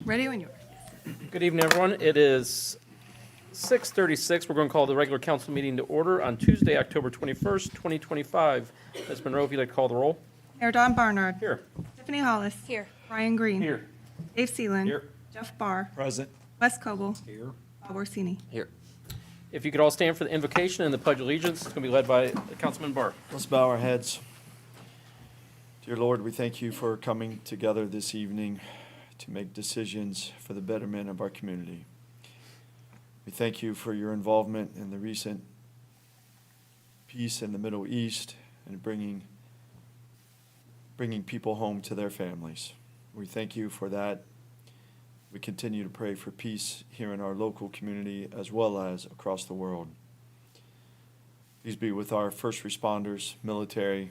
Ready when you are. Good evening, everyone. It is 6:36. We're going to call the regular council meeting to order on Tuesday, October 21st, 2025. Ms. Monroe, if you'd like to call the roll. Mayor Don Barnard. Here. Tiffany Hollis. Here. Ryan Green. Here. Dave Seeland. Here. Jeff Barr. Present. Wes Coble. Here. Bob Orsini. Here. If you could all stand for the invocation and the Pledge of Allegiance, it's going to be led by Councilman Barr. Let's bow our heads. Dear Lord, we thank you for coming together this evening to make decisions for the betterment of our community. We thank you for your involvement in the recent peace in the Middle East and bringing people home to their families. We thank you for that. We continue to pray for peace here in our local community as well as across the world. Please be with our first responders, military.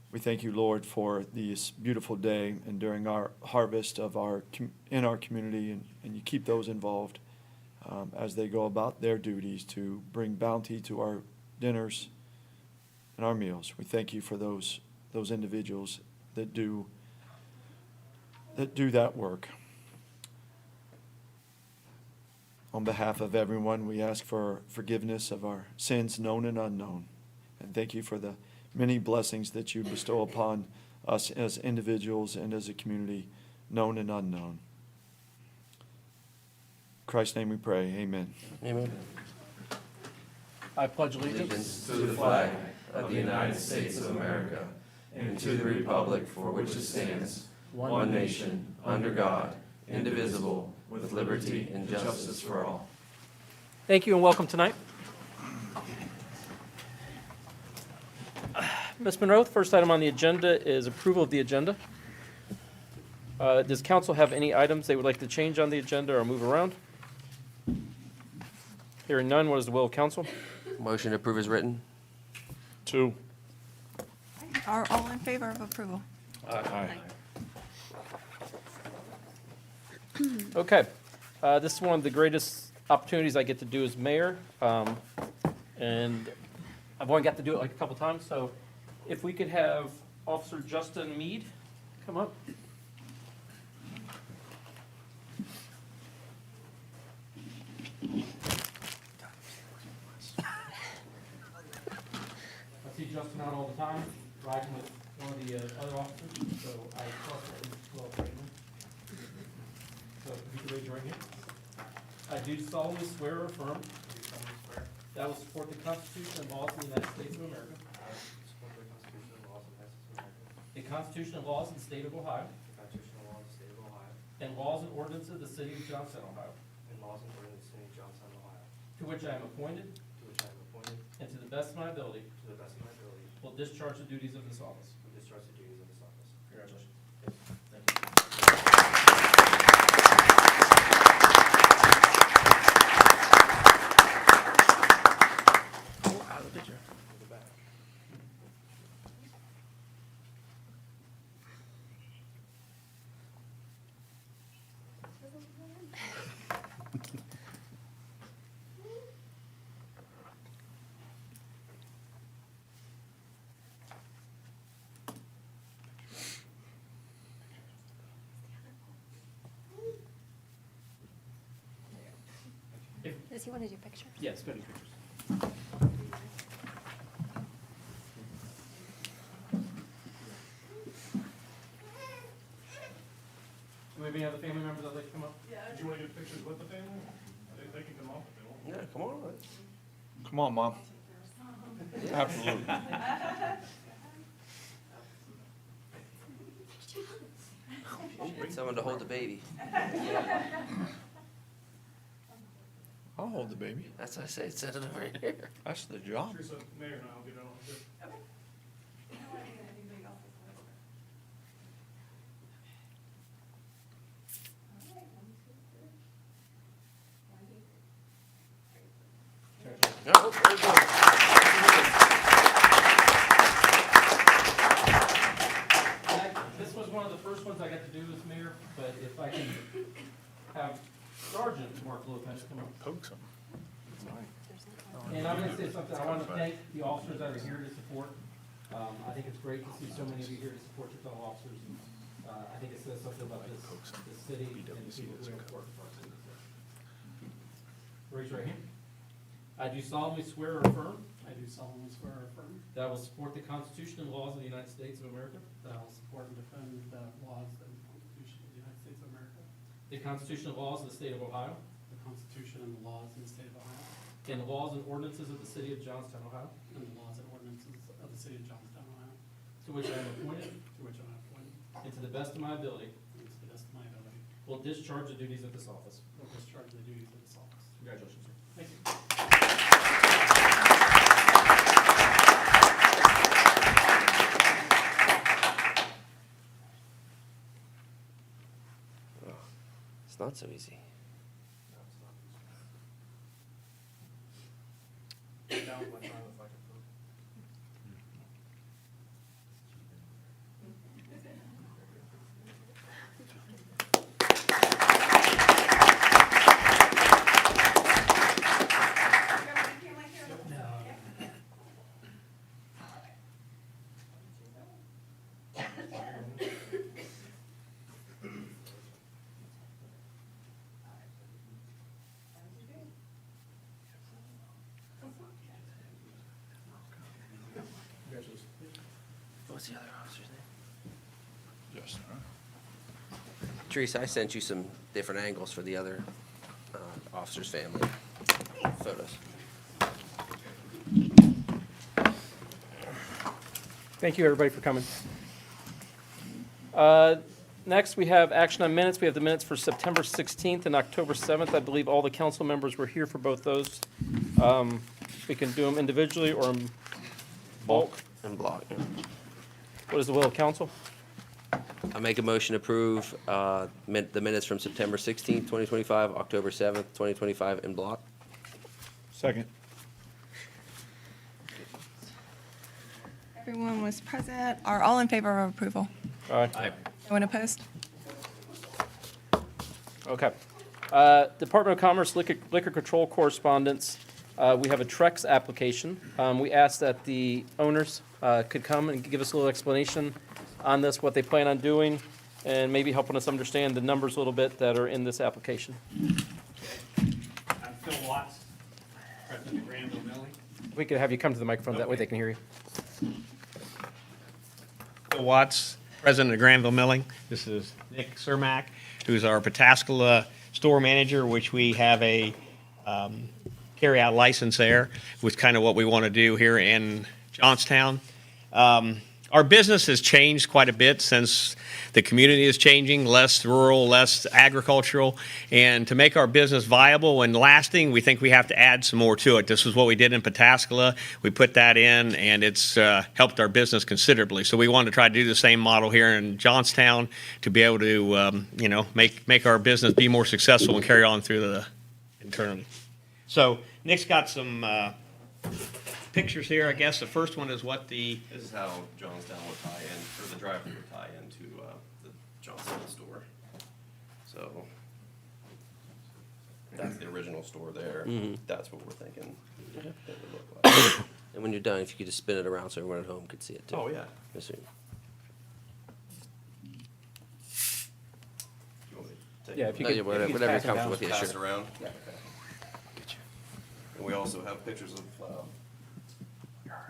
We thank you, Lord, for this beautiful day and during our harvest of in our community, and you keep those involved as they go about their duties to bring bounty to our dinners and our meals. We thank you for those individuals that do that work. On behalf of everyone, we ask for forgiveness of our sins, known and unknown, and thank you for the many blessings that you bestow upon us as individuals and as a community, known and unknown. In Christ's name we pray, amen. Amen. I pledge allegiance Allegiance to the flag of the United States of America and to the republic for which it stands, one nation, under God, indivisible, with liberty and justice for all. Thank you and welcome tonight. Ms. Monroe, the first item on the agenda is approval of the agenda. Does council have any items they would like to change on the agenda or move around? Hearing none, what is the will of council? Motion to approve is written. 2. Are all in favor of approval? Aye. Okay. This is one of the greatest opportunities I get to do as mayor. And I've only got to do it like a couple times, so if we could have Officer Justin Mead come up. I see Justin out all the time, riding with one of the other officers, so I trust that he's well trained. So if you could raise your right hand. I do solemnly swear or affirm that I will support the Constitution and laws of the United States of America, the Constitution and laws of the State of Ohio, and laws and ordinances of the City of Johnstown, Ohio, to which I am appointed, and to the best of my ability, will discharge the duties of this office. Congratulations. Thank you. Does he want to do pictures? Yes, good pictures. Do we have any other family members that'd like to come up? Do you want to get pictures with the family? They can come up if they want. Yeah, come on. Come on, Mom. Absolutely. Need someone to hold the baby. I'll hold the baby. That's what I say, set it over here. That's the job. Teresa, Mayor and I'll get on it. No, very good. This was one of the first ones I got to do as mayor, but if I can have Sergeant Mark Lopez come up. Poke some. And I'm going to say something, I want to thank the officers that are here to support. I think it's great to see so many of you here to support your fellow officers. And I think it says something about this city and the people who have worked for our city. Raise your right hand. I do solemnly swear or affirm I do solemnly swear or affirm that I will support the Constitution and laws of the United States of America, that I will support and defend the laws and Constitution of the United States of America, the Constitution and laws of the state of Ohio, the Constitution and the laws in the state of Ohio, and the laws and ordinances of the city of Johnstown, Ohio, and the laws and ordinances of the city of Johnstown, Ohio, to which I am appointed, to which I am appointed, and to the best of my ability, and to the best of my ability, will discharge the duties of this office. will discharge the duties of this office. Congratulations, sir. Thank you. It's not so easy. What's the other officer's name? Yes, Teresa, I sent you some different angles for the other officer's family photos. Thank you, everybody, for coming. Next, we have action on minutes. We have the minutes for September 16th and October 7th. I believe all the council members were here for both those. We can do them individually or in bulk. And block. Yeah. What is the will of council? I make a motion to approve the minutes from September 16th, 2025, October 7th, 2025 in block. Second. Everyone was present. Are all in favor of approval? Aye. No one opposed? Okay. Department of Commerce Liquor Control correspondence. We have a Trex application. We asked that the owners could come and give us a little explanation on this, what they plan on doing, and maybe helping us understand the numbers a little bit that are in this application. I'm Phil Watts, president of Granville Milling. We could have you come to the microphone, that way they can hear you. Phil Watts, president of Granville Milling. This is Nick Cermak, who's our Pataskala store manager, which we have a carry-out license there, which is kind of what we want to do here in Johnstown. Our business has changed quite a bit since the community is changing, less rural, less agricultural. And to make our business viable and lasting, we think we have to add some more to it. This is what we did in Pataskala. We put that in, and it's helped our business considerably. So we wanted to try to do the same model here in Johnstown to be able to, make our business be more successful and carry on through the internally. So Nick's got some pictures here. I guess the first one is what the This is how Johnstown would tie in, or the drive-through would tie into the Johnstown store. So that's the original store there. That's what we're thinking it would look like. And when you're done, if you could just spin it around so everyone at home could see it too. Oh, yeah. Yes, sir. You want me to take Yeah, it? if you Oh, could- yeah, if you whatever could whatever you're pass them comfortable with, down. yeah, Pass it sure. around. Yeah. And we also have pictures of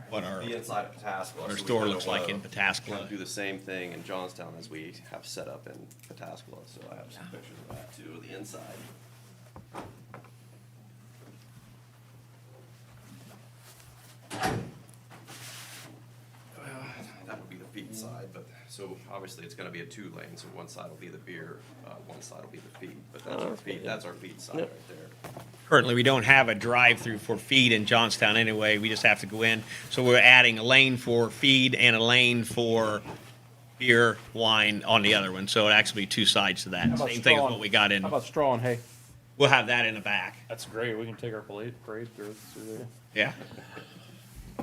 what our the inside of Pataskala. our So we store kinda looks like wanna in Pataskala. Kind of do the same thing in Johnstown as we have set up in Pataskala. So I have some pictures of that too, of the inside. That would be the feed side, but so obviously it's gonna be a 2-lane, so one side will be the beer, one side will be the feed, but that's our feed, that's our feed side Yep. right there. Currently, we don't have a drive-through for feed in Johnstown anyway. We just have to go in. So we're adding a lane for feed and a lane for beer, wine on the other one. So it actually be two sides to that. How about Same thing as straw? what we got in. How about straw and hay? We'll have that in the back. That's great. We can take our parade through there. Yeah.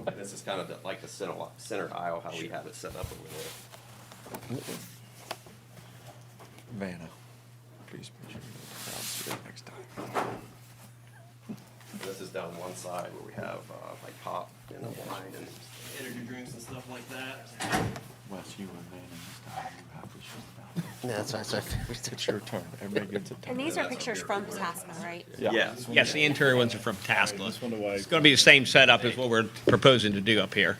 And this is kind of like the center aisle, how we have it set up over there. Vanna, please make sure you announce it next time. This is down one side where we have like pop and wine and energy drinks and stuff like that. Wes, you were manning this time. You have to show about it. Yeah, that's right. It's your turn. Everybody gets a turn. And these are pictures from Pataska, right? Yeah. Yes, the interior ones are from Pataskala. It's going to be the same setup as what we're proposing to do up here.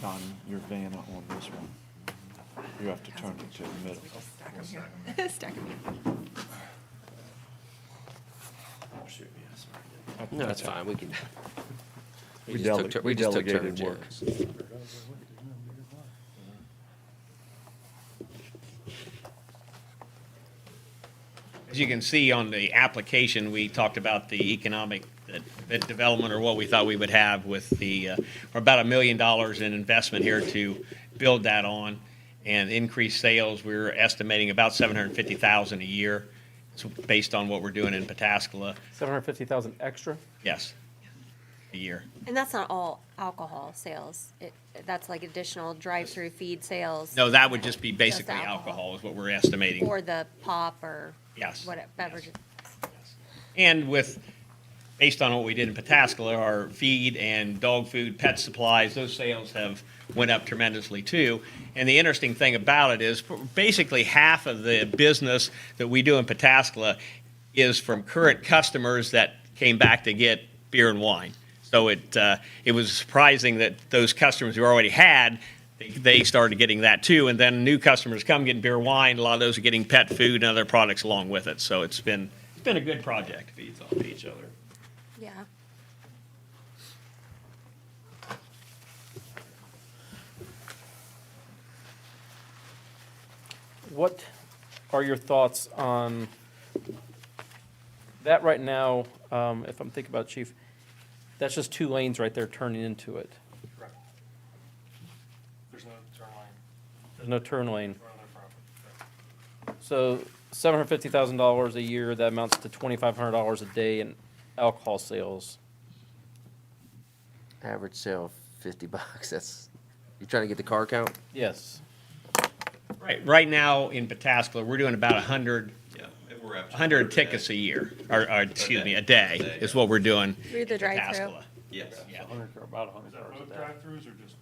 Donnie, your van on this one. You have to turn it to the middle. Stack 'em here. Stack 'em here. Oh, shoot, yeah, sorry. No, that's fine, we can. We We just took delegated turns, work. yeah. As you can see on the application, we talked about the economic development, or what we thought we would have with the, or about $1 million in investment here to build that on and increase sales. We're estimating about $750,000 a year. It's based on what we're doing in Pataskala. 750,000 extra? Yes, a year. And that's not all alcohol sales. That's like additional drive-through feed sales. No, that would just be basically alcohol. alcohol is what we're estimating. Or the pop or Yes. what beverages. And with, based on what we did in Pataskala, our feed and dog food, pet supplies, those sales have went up tremendously too. And the interesting thing about it is basically half of the business that we do in Pataskala is from current customers that came back to get beer and wine. So it was surprising that those customers who already had, they started getting that too. And then new customers come getting beer, wine. A lot of those are getting pet food and other products along with it. So it's been a good project. Feeds off each other. Yeah. What are your thoughts on that right now? If I'm thinking about it, Chief, that's just 2 lanes right there turning into it. Correct. There's no turn lane There's no turn lane. or other property. So $750,000 a year, that amounts to $2,500 a day in alcohol sales. Average sale, $50. That's, you trying to get the car count? Yes. Right now in Pataskala, we're doing about 100 Yeah, if we're after 100 tickets a year, or excuse me, a day is what we're doing. Through the in drive-through. Pataskala. Yes. Yeah. About 100 Is that cars a both day. drive-throughs or just?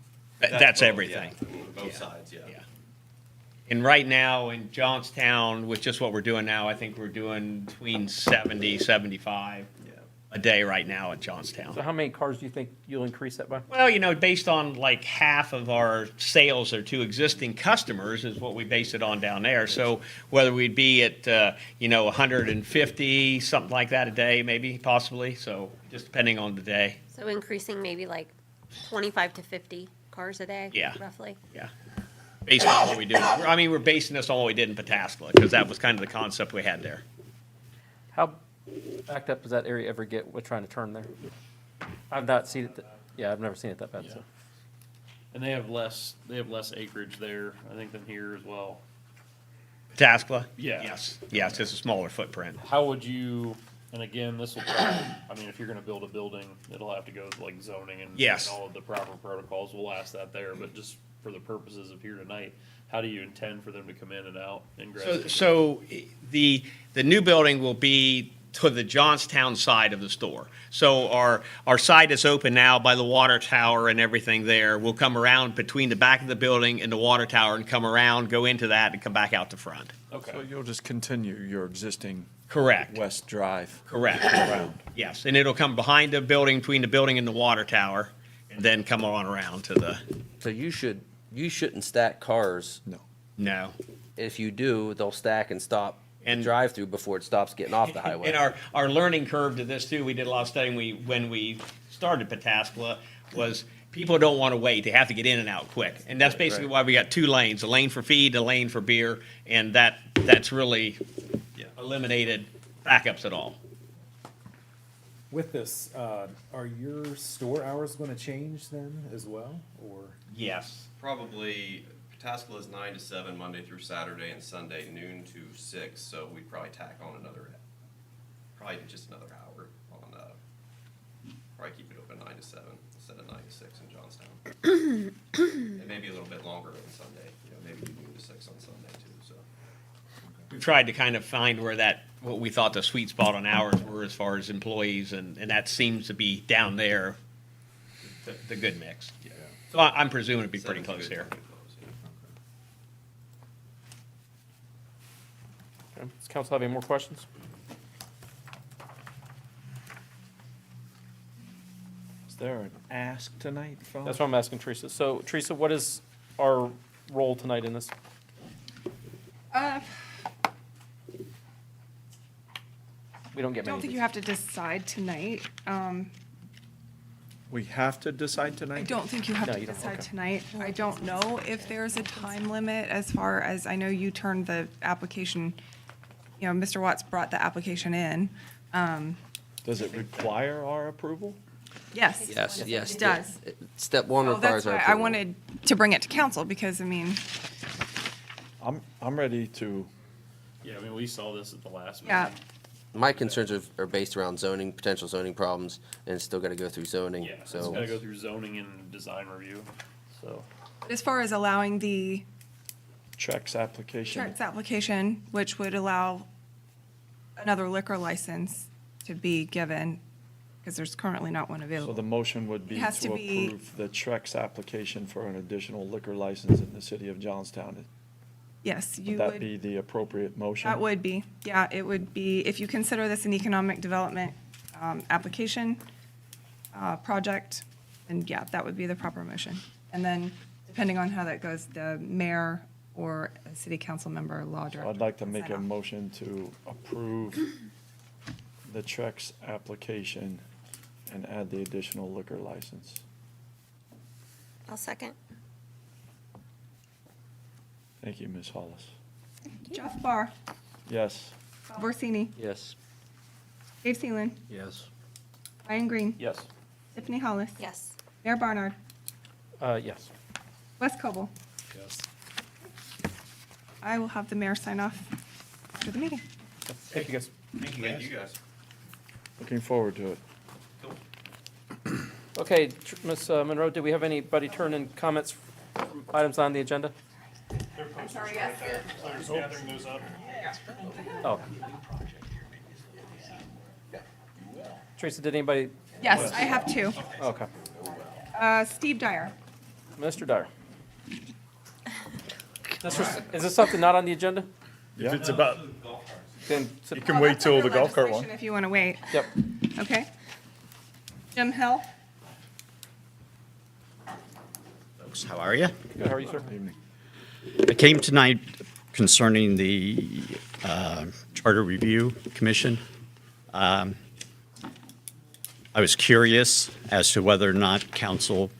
That's both, everything. yeah, Both Yeah. sides, yeah. Yeah. And right now in Johnstown, with just what we're doing now, I think we're doing between 70, 75 Yeah. a day right now at Johnstown. So how many cars do you think you'll increase that by? Well, based on like half of our sales are to existing customers is what we base it on down there. So whether we'd be at, 150, something like that a day, maybe, possibly. So just depending on the day. So increasing maybe like 25 to 50 cars a day? Yeah. Roughly? Yeah. Based on what we do. I mean, we're basing this on what we did in Pataskala because that was kind of the concept we had there. How backed up does that area ever get with trying to turn there? I've not seen it, yeah, I've never seen it that bad, so. And they have less acreage there, I think, than here as well. Pataskala? Yeah. Yes. Yes, it's a smaller footprint. How would you, and again, this will probably, I mean, if you're gonna build a building, it'll have to go like zoning and Yes. all of the proper protocols, we'll ask that there, but just for the purposes of here tonight, how do you intend for them to come in and out ingress? So the new building will be to the Johnstown side of the store. So our side is open now by the water tower and everything there. We'll come around between the back of the building and the water tower and come around, go into that and come back out the front. So Okay, you'll just continue your existing Correct. West Drive. Correct. Yes, and it'll come behind the building, between the building and the water tower, and then come on around to the, So you shouldn't stack cars. no. If you do, they'll stack and stop And- drive-through before it stops getting off the highway. And our learning curve to this too, we did a lot of studying when we started Pataskala, was people don't want to wait. They have to get in and out quick. And that's basically why we got 2 lanes, a lane for feed, a lane for beer, and that's really eliminated backups at all. With this, are your store hours going to change then as well, or? Yes. Probably, Pataskala is 9 to 7, Monday through Saturday, and Sunday noon to 6, so we'd probably tack on probably just another hour on, probably keep it open 9 to 7 instead of 9 to 6 in Johnstown. And maybe a little bit longer on Sunday, maybe noon to 6 on Sunday too, so. We tried to kind of find what we thought the sweet spot on hours were as far as employees, and that seems to be down there, the good mix. Yeah. So I'm presuming it'd be pretty 7's a close good here. time to close, yeah. Does council have any more questions? Is there an ask tonight from? That's what I'm asking Teresa. So Teresa, what is our role tonight in this? We don't I get many don't of think these. you have to decide tonight. We have to decide I tonight? don't think you have No, to you don't, decide okay. tonight. I don't know if there's a time limit as far as, I know you turned the application, you know, Mr. Watts brought the application in. Does it require our approval? Yes. Yes, yes. It does. Step one Oh, requires that's our why I approval. wanted to bring it to council, because, I mean, I'm ready to, Yeah, I mean, we saw this at the last meeting. yeah, My concerns are based around zoning, potential zoning problems, and it's still gotta go through zoning, Yeah, it's so. gotta go through zoning and design review, so. as far as allowing the Trex application. Trex application, which would allow another liquor license to be given, because there's currently not one So available. the motion would be It has to to be- approve the Trex application for an additional liquor license in the city of Johnstown. Yes, you Would that would, be the appropriate motion? that would be, yeah, it would be, if you consider this an economic development application project, then yeah, that would be the proper motion. And then, depending on how that goes, the mayor or a city council member, law director. I'd like to can make sign a off. motion to approve the Trex application and add the additional liquor license. I'll second. Thank you, Ms. Hollis. Jeff Barr, Yes. Bob Orsini, Yes. Dave Seeland, Yes. Ryan Green, Yes. Tiffany Hollis. Yes. Mayor Barnard, Yes. Wes Coble. Yes. I will have the mayor sign off after the meeting. Thank you, guys. Thank you, guys. Looking forward to it. Okay, Ms. Monroe, do we have anybody turn in comments from items on the agenda? Oh. Teresa, did anybody? Yes, I have two. Okay. Steve Dyer. Mr. Dyer. Is this something not on the agenda? If it's about, Then, you can wait till the golf cart one. Legislation If you want to wait, yep. okay. Jim Hill. Folks, how are you? Good, how are you, sir? I came tonight concerning the Charter Review Commission. I was curious as to whether or not council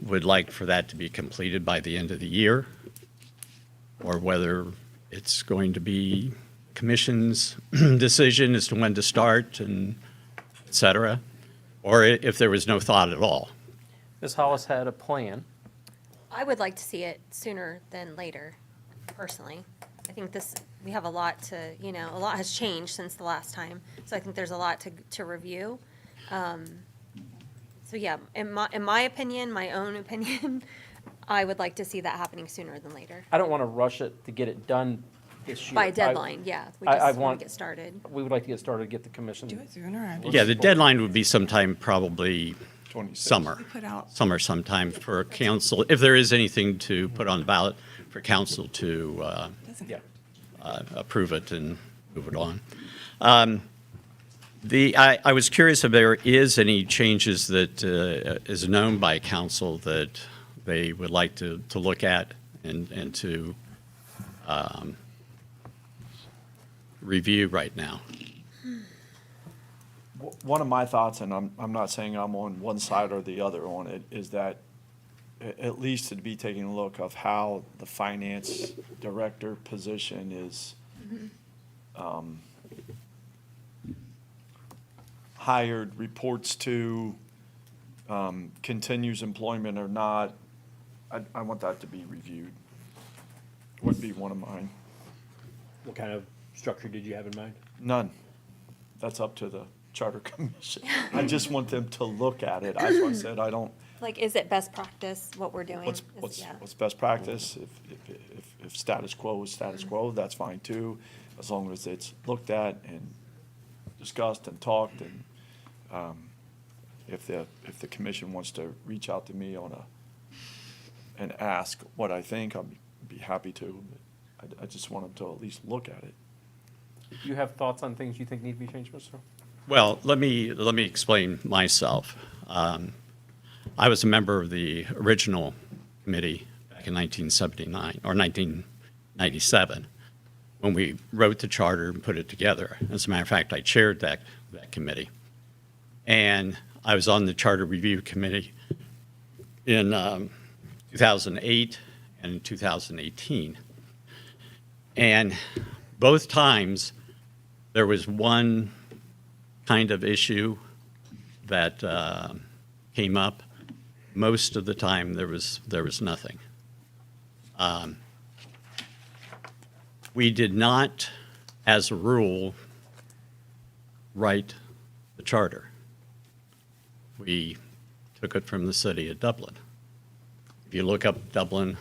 would like for that to be completed by the end of the year, or whether it's going to be commission's decision as to when to start and et cetera, or if there was no thought at all. Ms. Hollis had a plan. I would like to see it sooner than later, personally. I think we have a lot to, a lot has changed since the last time. So I think there's a lot to review. So yeah, in my opinion, my own opinion, I would like to see that happening sooner than later. I don't want to rush it to get it done this year. By a deadline, yeah. We I just want want- to get started. We would like to get started, get the commission. Do it sooner. Yeah, the deadline would be sometime probably 26. summer. We put out, Summer sometime for council, if there is anything to put on the ballot for council to doesn't Yeah. approve it and move it on. I was curious if there is any changes that is known by council that they would like to look at and to review right now. One of my thoughts, and I'm not saying I'm on one side or the other on it, is that at least to be taking a look of how the finance director position is hired, reports to, continues employment or not. I want that to be reviewed. Would be one of mine. What kind of structure did you have in mind? None. That's up to the charter commission. I just want them to look at it. That's why I said I don't, Like, is it best practice, what we're doing? Yeah. what's best practice? If status quo is status quo, that's fine too, as long as it's looked at and discussed and talked and, if the commission wants to reach out to me and ask what I think, I'll be happy to. But I just want them to at least look at it. Do you have thoughts on things you think need to be changed, Mr. Earl? Well, let me explain myself. I was a member of the original committee back in 1979 or 1997 when we wrote the charter and put it together. As a matter of fact, I chaired that committee. And I was on the Charter Review Committee in 2008 and 2018. And both times, there was one kind of issue that came up. Most of the time, there was nothing. We did not, as a rule, write the charter. We took it from the city of Dublin. If you look up Dublin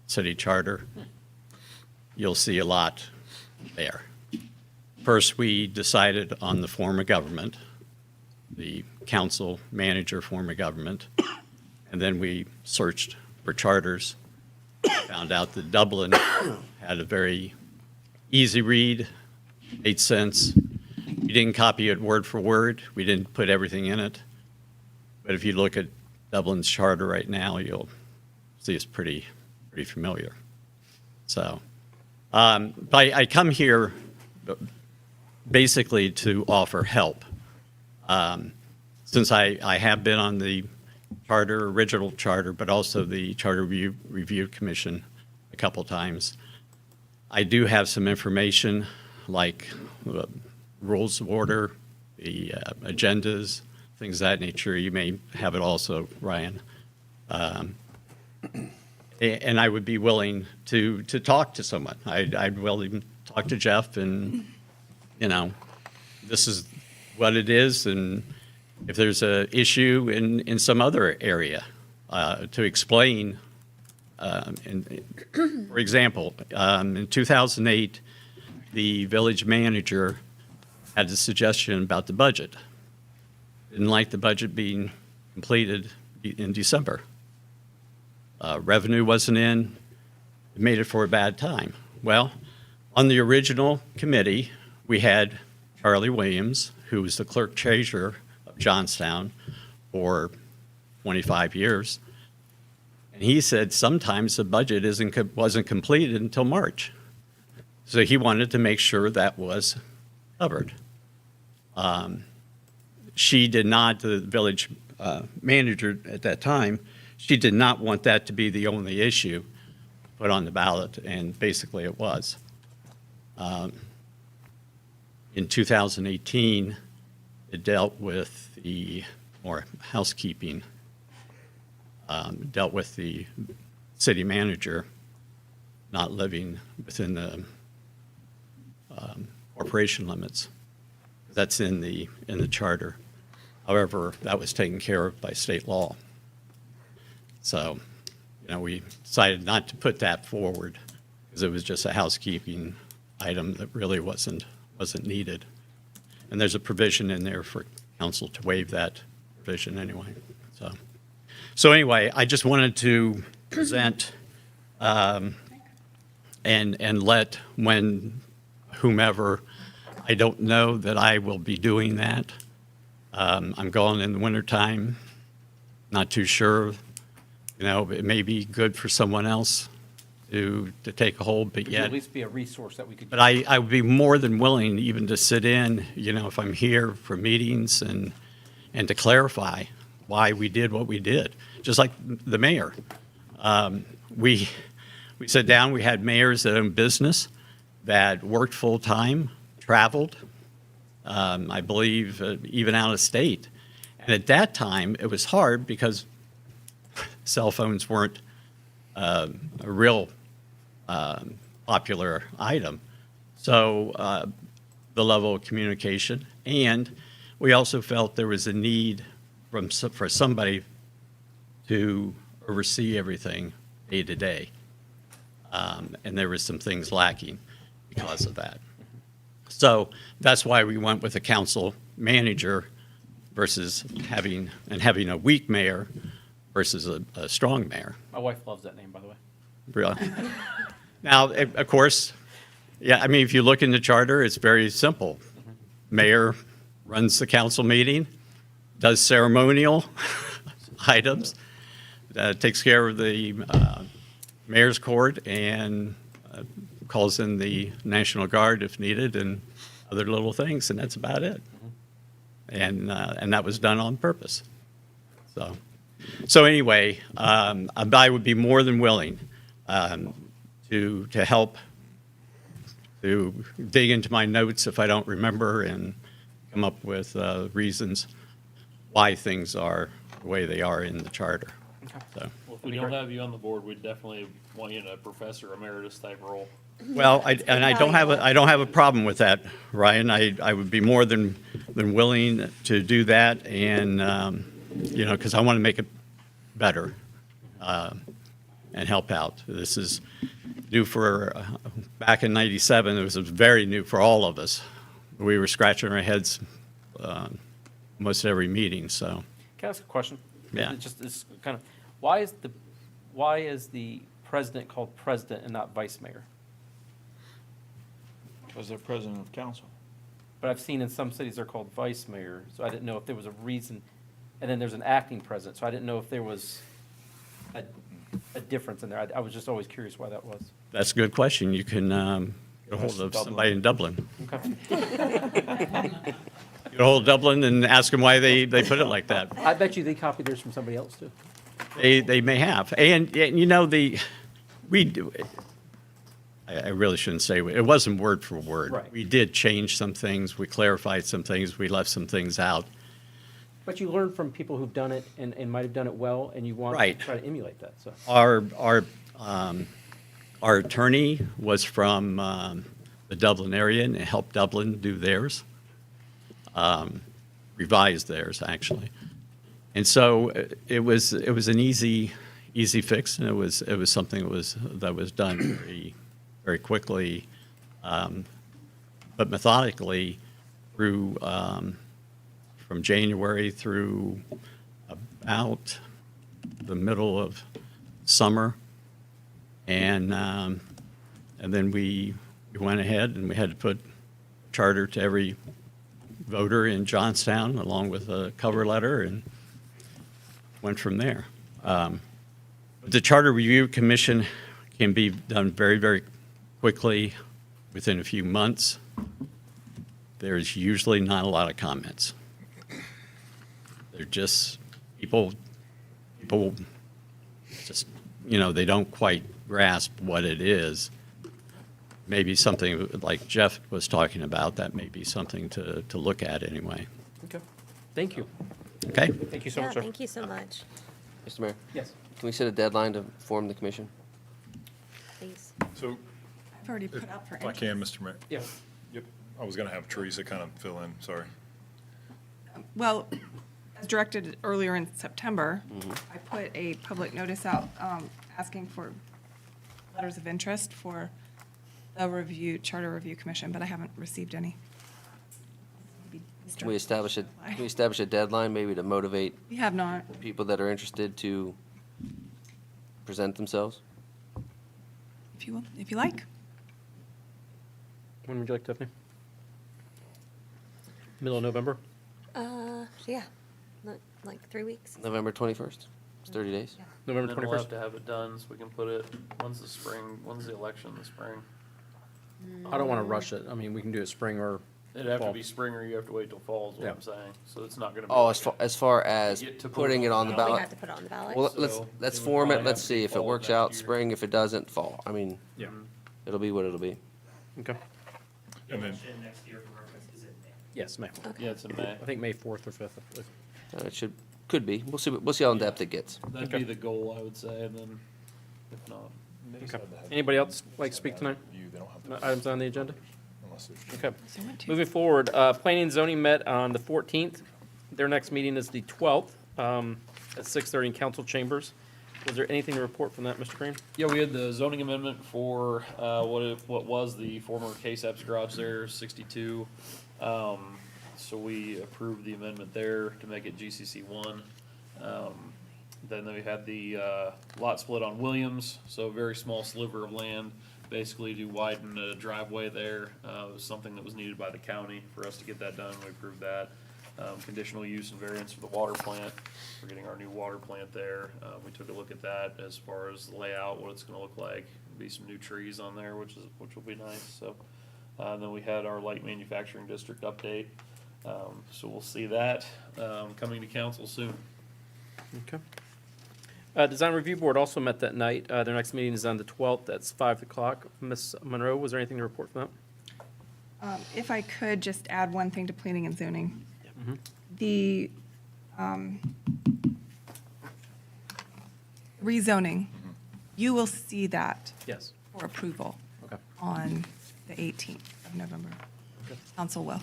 City Charter, you'll see a lot there. First, we decided on the form of government, the council manager form of government, and then we searched for charters, found out that Dublin had a very easy read, made sense. We didn't copy it word for word. We didn't put everything in it. But if you look at Dublin's charter right now, you'll see it's pretty familiar. So, but I come here basically to offer help. Since I have been on the original charter, but also the Charter Review Commission a couple times, I do have some information like rules of order, the agendas, things of that nature. You may have it also, Ryan. And I would be willing to talk to someone. I'd willing to talk to Jeff and, this is what it is, and if there's a issue in some other area, to explain. For example, in 2008, the village manager had a suggestion about the budget. Didn't like the budget being completed in December. Revenue wasn't in. It made it for a bad time. Well, on the original committee, we had Charlie Williams, who was the clerk treasurer of Johnstown for 25 years. And he said sometimes the budget wasn't completed until March. So he wanted to make sure that was covered. She did not, the village manager at that time, she did not want that to be the only issue put on the ballot, and basically it was. In 2018, it dealt with the more housekeeping, dealt with the city manager not living within the corporation limits. That's in the charter. However, that was taken care of by state law. So, we decided not to put that forward because it was just a housekeeping item that really wasn't needed. And there's a provision in there for council to waive that provision anyway. So anyway, I just wanted to present and let whomever, I don't know that I will be doing that. I'm going in the wintertime, not too sure. It may be good for someone else to take a hold, but Could yet. at least be a resource that we could. But I would be more than willing even to sit in, if I'm here for meetings and to clarify why we did what we did, just like the mayor. We sat down, we had mayors that owned business, that worked full-time, traveled, I believe even out of state. And at that time, it was hard because cell phones weren't a real popular item. So the level of communication, and we also felt there was a need for somebody to oversee everything day to day. And there was some things lacking because of that. So that's why we went with a council manager versus having a weak mayor versus a strong mayor. My wife loves that name, by the way. Really. Now, of course, Yeah, I mean, if you look in the charter, it's very simple. Mayor runs the council meeting, does ceremonial items, takes care of the mayor's court, and calls in the National Guard if needed, and other little things, and that's about it. And that was done on purpose. So anyway, I would be more than willing to help, to dig into my notes if I don't remember and come up with reasons why things are the way they are in the charter. So, Well, if we don't have you on the board, we'd definitely want you in a professor emeritus type role. well, I don't have a problem with that, Ryan. I would be more than willing to do that, and because I want to make it better and help out. This is new for back in '97. It was very new for all of us. We were scratching our heads most every meeting. So, Can I ask a question? Yeah. It's kind of, why is the president called president and not vice mayor? Because they're president of council. But I've seen in some cities they're called vice mayor, so I didn't know if there was a reason. And then there's an acting president, so I didn't know if there was a difference in there. I was just always curious why that was. that's a good question. You can get a hold of somebody in Dublin. Okay. Get a hold of Dublin and ask them why they put it like that. I bet you they copied theirs from somebody else too. They may have. And we do. I really shouldn't say, it wasn't word for word. Right. We did change some things, we clarified some things, we left some things out. But you learn from people who've done it and might have done it well, and you want Right. to try to emulate that, so. Our attorney was from the Dublin area and helped Dublin do theirs, revised theirs, actually. And so it was an easy fix, and it was something that was done very, very quickly, but methodically through from January through about the middle of summer, and then we went ahead and we had to put charter to every voter in Johnstown along with a cover letter, and went from there. The Charter Review Commission can be done very, very quickly, within a few months. There's usually not a lot of comments. They're just, people just, they don't quite grasp what it is. Maybe something like Jeff was talking about, that may be something to look at anyway. Okay. Thank you. Okay? Thank you so Yeah, much, sir. thank you so much, Mr. Mayor, Yes. can we set a deadline to form the commission? please. So, I've already put out for if I can, interest. Mr. Mayor. Yeah. Yep, I was gonna have Teresa kind of fill in, sorry. Well, as directed earlier in September, I put a public notice out asking for letters of interest for the Charter Review Commission, but I haven't received any. Maybe Mr. Can we establish a deadline maybe to motivate We have not. people that are interested to present themselves? If you like. When would you like, Tiffany? Middle of November? Yeah, like 3 weeks. November 21st? It's 30 days? November And then we'll 21st? have to have it done so we can put it, when's the election in the spring? I don't want to rush it. I mean, we can do it spring or It'd have to fall. be spring or you have to wait till fall is what Yeah. I'm saying. So it's not gonna be. Oh, like as far as Get to put putting it on the We ballot? have to put it on the ballot. Well, So, let's it would form it, probably let's have to be see if it fall works next out, year. spring, if it doesn't, fall. I mean, Yeah. it'll be what it'll be. Okay. And then, Yes, May. Yeah, it's in May. I think May 4th or 5th. I believe. Could be. We'll see how in depth it gets. That'd be the goal, I would say, and then if not. Okay. Anybody else like to speak tonight? they don't have No to, Items on the agenda? unless there's. Okay. So what, Moving forward, planning and zoning met on the 14th. Their next meeting is the 12th at 6:30 in council chambers. Was there anything to report from that, Mr. Green? Yeah, we had the zoning amendment for, what was the former K-Saps garage there, 62. So we approved the amendment there to make it GCC 1. Then we had the lot split on Williams, so a very small sliver of land basically to widen a driveway there. It was something that was needed by the county for us to get that done. We approved that. Conditional use and variance for the water plant. We're getting our new water plant there. We took a look at that as far as the layout, what it's gonna look like. Be some new trees on there, which will be nice, so. And then we had our light manufacturing district update. So we'll see that, coming to council soon. Okay. Design Review Board also met that night. Their next meeting is on the 12th. That's 5 o'clock. Ms. Monroe, was there anything to report from that? If I could just add one thing to planning and zoning. Mhm. The rezoning, you will see that Yes. for approval Okay. on the 18th of November. Council will.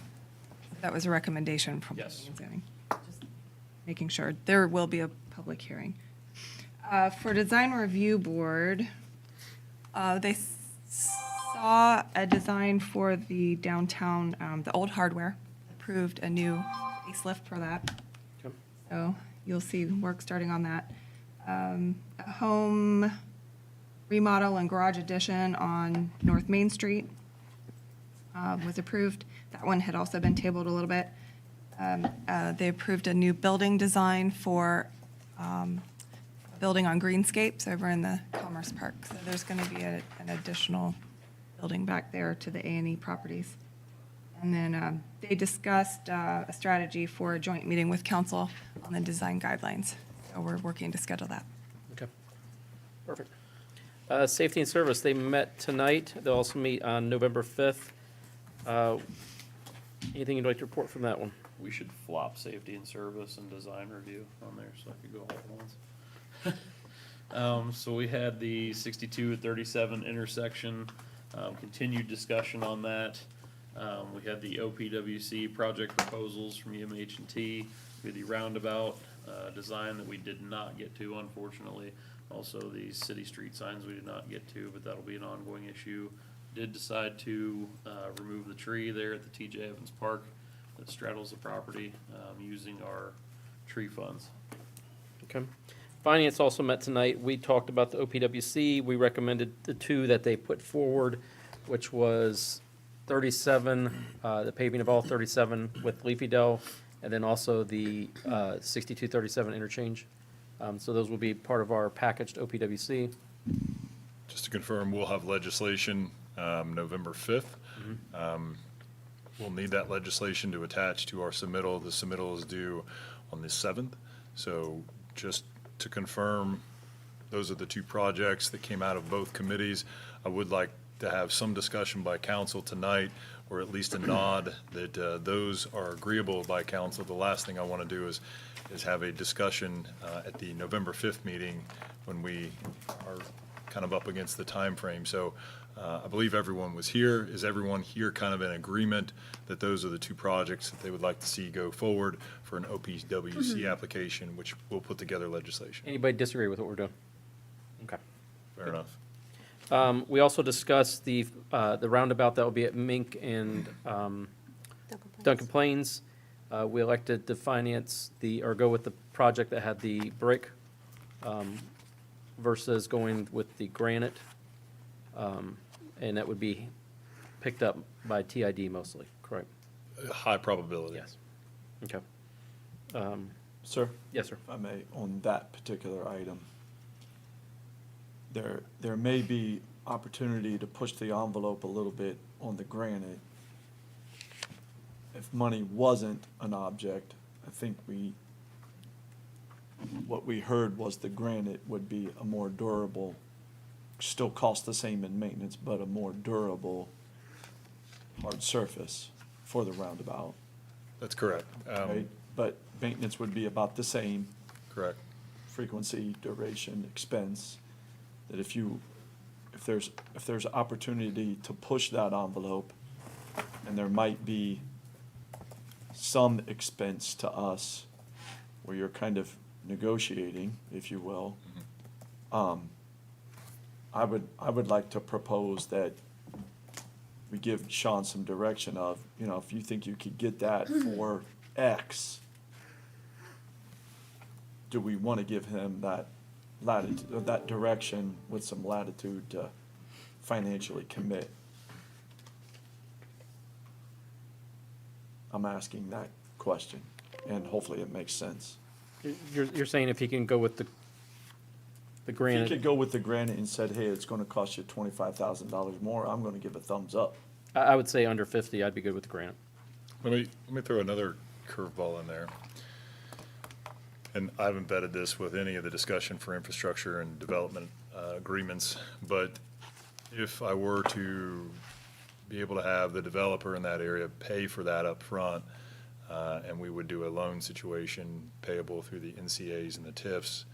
That was a recommendation from Yes. planning and zoning. Just making sure. There will be a public hearing. For Design Review Board, they saw a design for the downtown, the old hardware, approved a new facelift for that. Okay. So you'll see work starting on that. A home remodel and garage addition on North Main Street was approved. That one had also been tabled a little bit. They approved a new building design for a building on Greenscapes over in the Commerce Park. So there's going to be an additional building back there to the A&E properties. And then they discussed a strategy for a joint meeting with council on the design guidelines. So we're working to schedule that. Okay. Perfect. Safety and Service, they met tonight. They'll also meet on November 5th. Anything you'd like to report from that one? We should flop safety and service and design review on there, so I could go all at once. So we had the 62 at 37 intersection, continued discussion on that. We had the OPWC project proposals from UMH&T, we had the roundabout, design that we did not get to, unfortunately. Also, the city street signs we did not get to, but that'll be an ongoing issue. Did decide to, remove the tree there at the TJ Evans Park that straddles the property, using our tree funds. Okay. Finance also met tonight. We talked about the OPWC. We recommended the two that they put forward, which was 37, the paving of all 37 with Leafy Dell, and then also the 6237 interchange. So those will be part of our packaged OPWC. Just to confirm, we'll have legislation November 5th. We'll need that legislation to attach to our submittal. The submittal is due on the 7th. So just to confirm, those are the two projects that came out of both committees. I would like to have some discussion by council tonight, or at least a nod that those are agreeable by council. The last thing I want to do is have a discussion at the November 5th meeting when we are kind of up against the time frame. So I believe everyone was here. Is everyone here kind of in agreement that those are the two projects that they would like to see go forward for an OPWC application, which will put together legislation? Anybody disagree with what we're doing? Okay. Fair enough. We also discussed the roundabout that will be at Mink and Duncan Plains. We elected to finance or go with the project that had the brick versus going with the granite. And that would be picked up by TID mostly, correct? High probability. Yes. Okay. Sir? Yes, sir. If I may, on that particular item, there may be opportunity to push the envelope a little bit on the granite. If money wasn't an object, I think what we heard was the granite would be a more durable, still cost the same in maintenance, but a more durable hard surface for the roundabout, That's correct. right? But maintenance would be about the same, Correct. frequency, duration, expense, that if there's opportunity to push that envelope, and there might be some expense to us, where you're kind of negotiating, if you will, I would like to propose that we give Sean some direction of, if you think you could get that for X, do we want to give him that latitude, that direction with some latitude to financially commit. I'm asking that question, and hopefully it makes sense. You're saying if he can go with the If you granite, could go with the granite and said, hey, it's gonna cost you $25,000 more, I'm gonna give a thumbs up. I would say under 50, I'd be good with the granite. Let me throw another curveball in there. And I haven't vetted this with any of the discussion for infrastructure and development agreements, but if I were to be able to have the developer in that area pay for that up front, and we would do a loan situation payable through the NCAs and the TIFs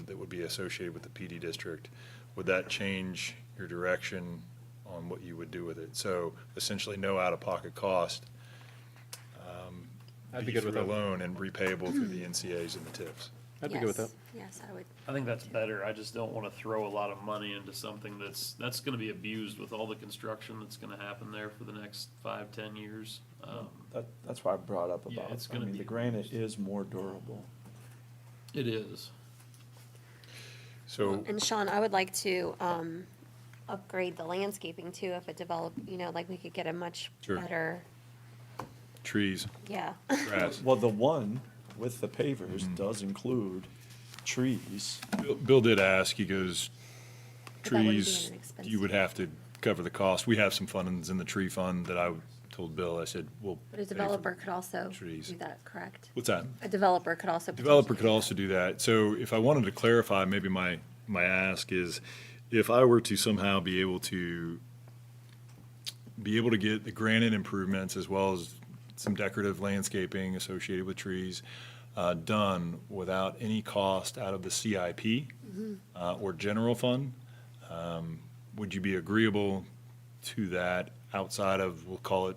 that would be associated with the PD district, would that change your direction on what you would do with it? So essentially no out-of-pocket cost. I'd be good with through that. a loan and repayable through the NCAs and the TIFs. I'd be good with that. Yes, I would. I think that's better. I just don't want to throw a lot of money into something that's going to be abused with all the construction that's going to happen there for the next 5-10 years. That's why I brought up Yeah, about, it's I gonna mean, be the granite is more durable. It is. So, And Sean, I would like to upgrade the landscaping too, if it developed, like we could get a much Sure. better, trees, yeah. grass. Well, the one with the pavers does include trees. Bill did ask, he goes, But that wouldn't be trees, an expensive- you would have to cover the cost. We have some funds in the tree fund that I told Bill, I said, we'll. But a pay for developer could also trees. do that, correct? What's that? A developer could also. Developer potentially could also do that. So if I wanted to clarify, maybe my ask is, if I were to somehow be able to get the granite improvements as well as some decorative landscaping associated with trees, done without any cost out of the CIP or general fund, would you be agreeable to that outside of, we'll call it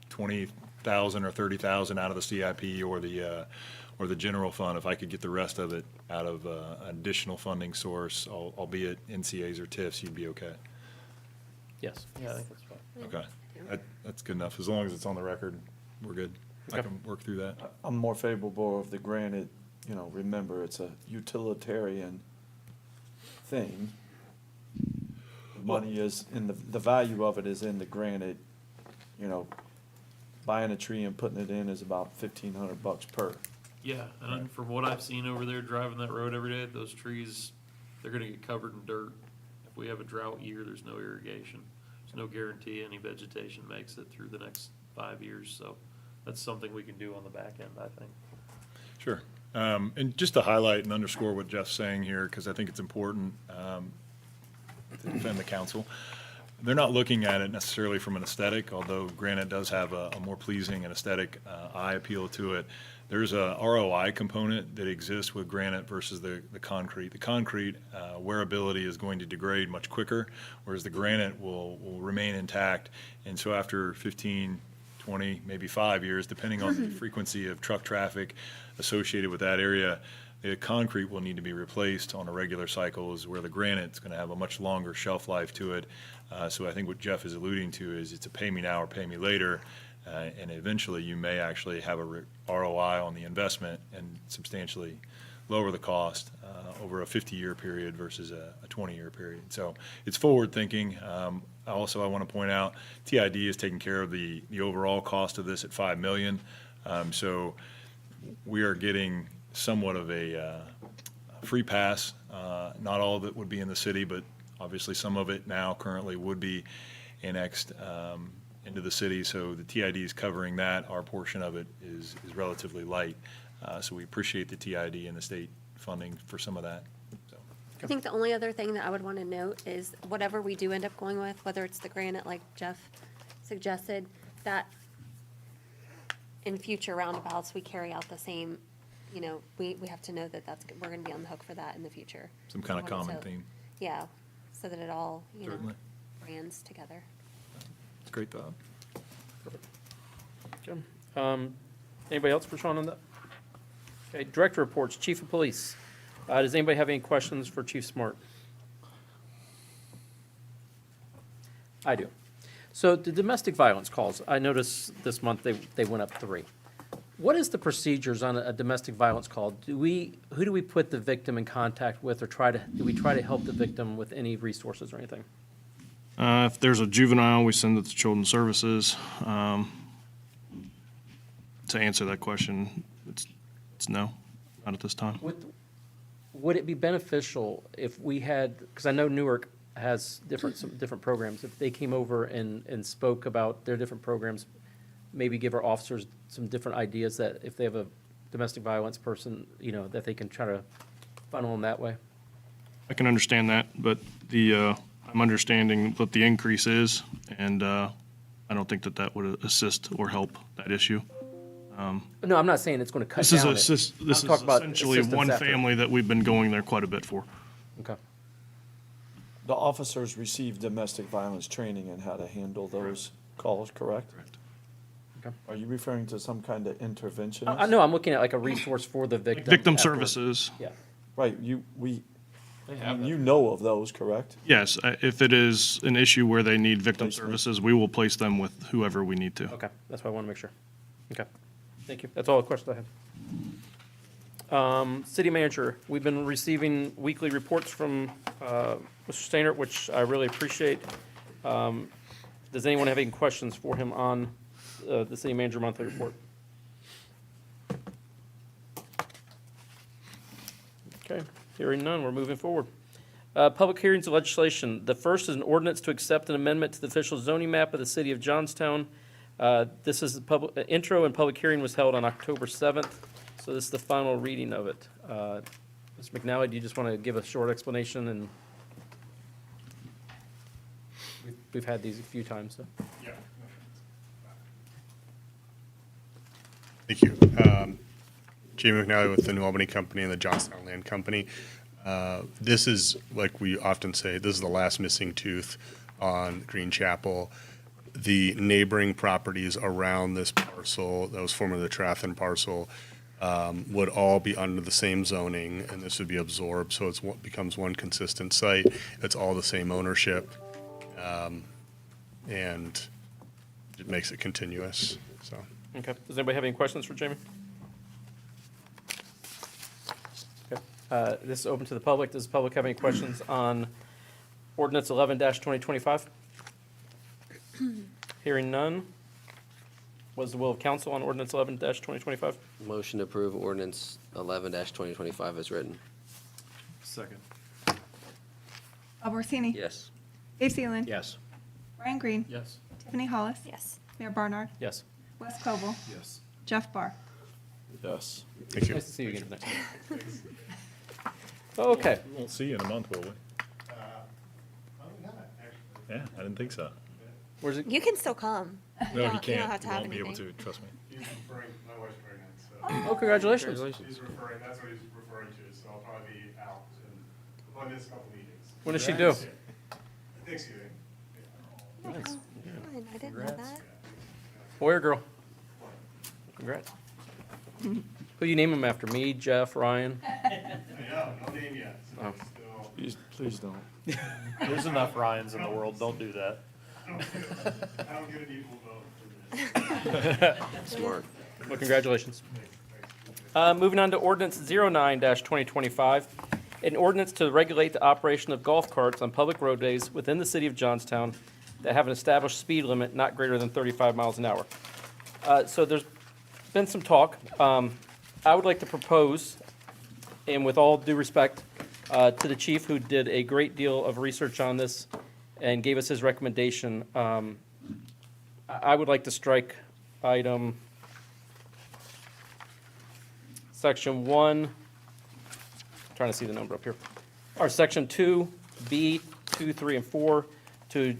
20,000 or 30,000 out of the CIP or the general fund? If I could get the rest of it out of additional funding source, albeit NCAs or TIFs, you'd be okay? Yes. Yeah, I think that's fine. Okay, that's good enough. As long as it's on the record, we're good. I Okay. can work through that. I'm more favorable of the granite, remember, it's a utilitarian thing. The money is, the value of it is in the granite, buying a tree and putting it in is about $1,500 per. Yeah, and from what I've seen over there driving that road every day, those trees, they're going to get covered in dirt. If we have a drought year, there's no irrigation. There's no guarantee any vegetation makes it through the next 5 years, so that's something we can do on the back end, I think. Sure. And just to highlight and underscore what Jeff's saying here, because I think it's important to defend the council, they're not looking at it necessarily from an aesthetic, although granite does have a more pleasing and aesthetic eye appeal to it. There's a ROI component that exists with granite versus the concrete. The concrete wearability is going to degrade much quicker, whereas the granite will remain intact. And so after 15, 20, maybe 5 years, depending on the frequency of truck traffic associated with that area, the concrete will need to be replaced on a regular cycle, is where the granite's going to have a much longer shelf life to it. So I think what Jeff is alluding to is it's a pay me now or pay me later, and eventually you may actually have a ROI on the investment and substantially lower the cost over a 50-year period versus a 20-year period. So it's forward thinking. Also, I want to point out, TID is taking care of the overall cost of this at $5 million. So we are getting somewhat of a free pass. Not all of it would be in the city, but obviously some of it now currently would be annexed into the city. So the TID is covering that. Our portion of it is relatively light. So we appreciate the TID and the state funding for some of that. So, I think the only other thing that I would want to note is whatever we do end up going with, whether it's the granite like Jeff suggested, that in future roundabouts, we carry out the same, we have to know that we're going to be on the hook for that in the future. some kind of common So- theme. Yeah, so that it all, Certainly. brands together. It's a great thought. Okay. Anybody else for Sean on that? Okay, director reports, chief of police. Does anybody have any questions for Chief Smart? I do. So the domestic violence calls, I noticed this month they went up 3. What is the procedures on a domestic violence call? Who do we put the victim in contact with, or do we try to help the victim with any resources or anything? If there's a juvenile, we send it to Children's Services. To answer that question, it's no, not at this time. Would it be beneficial if we had, because I know Newark has some different programs, if they came over and spoke about their different programs, maybe give our officers some different ideas that if they have a domestic violence person, that they can try to funnel them that way? I can understand that, but I'm understanding what the increase is, and I don't think that would assist or help that issue. No, I'm not saying it's going to cut This is down. this is I'm talking about essentially assistance one after. family that we've been going there quite a bit for. Okay. The officers receive domestic violence training in how to handle those calls, correct? Correct. Okay. Are you referring to some kind of intervention? I know, I'm looking at like a resource for the victim. Victim after- services. Yeah. Right, you know of those, correct? Yes, if it is an issue where they need victim Placement. services, we will place them with whoever we need to. Okay, that's why I want to make sure. Okay, thank you. That's all the questions I have. City manager, we've been receiving weekly reports from Mr. Stainer, which I really appreciate. Does anyone have any questions for him on the city manager monthly report? Okay, hearing none, we're moving forward. Public hearings of legislation. The first is an ordinance to accept an amendment to the official zoning map of the city of Johnstown. This is the intro and public hearing was held on October 7th, so this is the final reading of it. Mr. McNally, do you just want to give a short explanation? And we've had these a few times, so. Thank you. Jamie McNally with the New Albany Company and the Johnstown Land Company. This is, like we often say, this is the last missing tooth on Green Chapel. The neighboring properties around this parcel, that was formerly the Trathen parcel, would all be under the same zoning, and this would be absorbed, so it becomes one consistent site. It's all the same ownership, and it makes it continuous, so. Okay, does anybody have any questions for Jamie? Okay, this is open to the public. Does the public have any questions on ordinance 11-2025? Hearing none. What is the will of council on ordinance 11-2025? Motion to approve ordinance 11-2025 as written. Second. Bob Orsini. Yes. Dave Seeland. Yes. Brian Green. Yes. Tiffany Hollis. Yes. Mayor Barnard. Yes. Wes Cobble. Yes. Jeff Barr. Yes. Thank you. Nice to see you again tonight. Okay. We won't see you in a month, will we? Yeah, I didn't think so. Where's it? You can still come. No, You he don't- you don't can't. have to He have won't be able anything. to, trust me. He's referring, my wife's pregnant, so. Oh, congratulations. He's referring, that's what he's referring to, so I'll probably be out on this couple meetings. When does she do? Thanksgiving. Nice. Fun, I didn't know that. Boy or girl? Congrats. Who you name them after? Me, Jeff, Ryan? Yeah, no name yet, so Oh. still. Please don't. There's enough Ryans in the world, don't do that. I don't get an equal vote for this. Smart. Well, congratulations. Moving on to ordinance 09-2025, an ordinance to regulate the operation of golf carts on public roadways within the city of Johnstown that have an established speed limit not greater than 35 miles an hour. So there's been some talk. I would like to propose, and with all due respect, to the chief who did a great deal of research on this and gave us his recommendation, I would like to strike item section 1, trying to see the number up here, or section 2B, 2, 3, and 4, to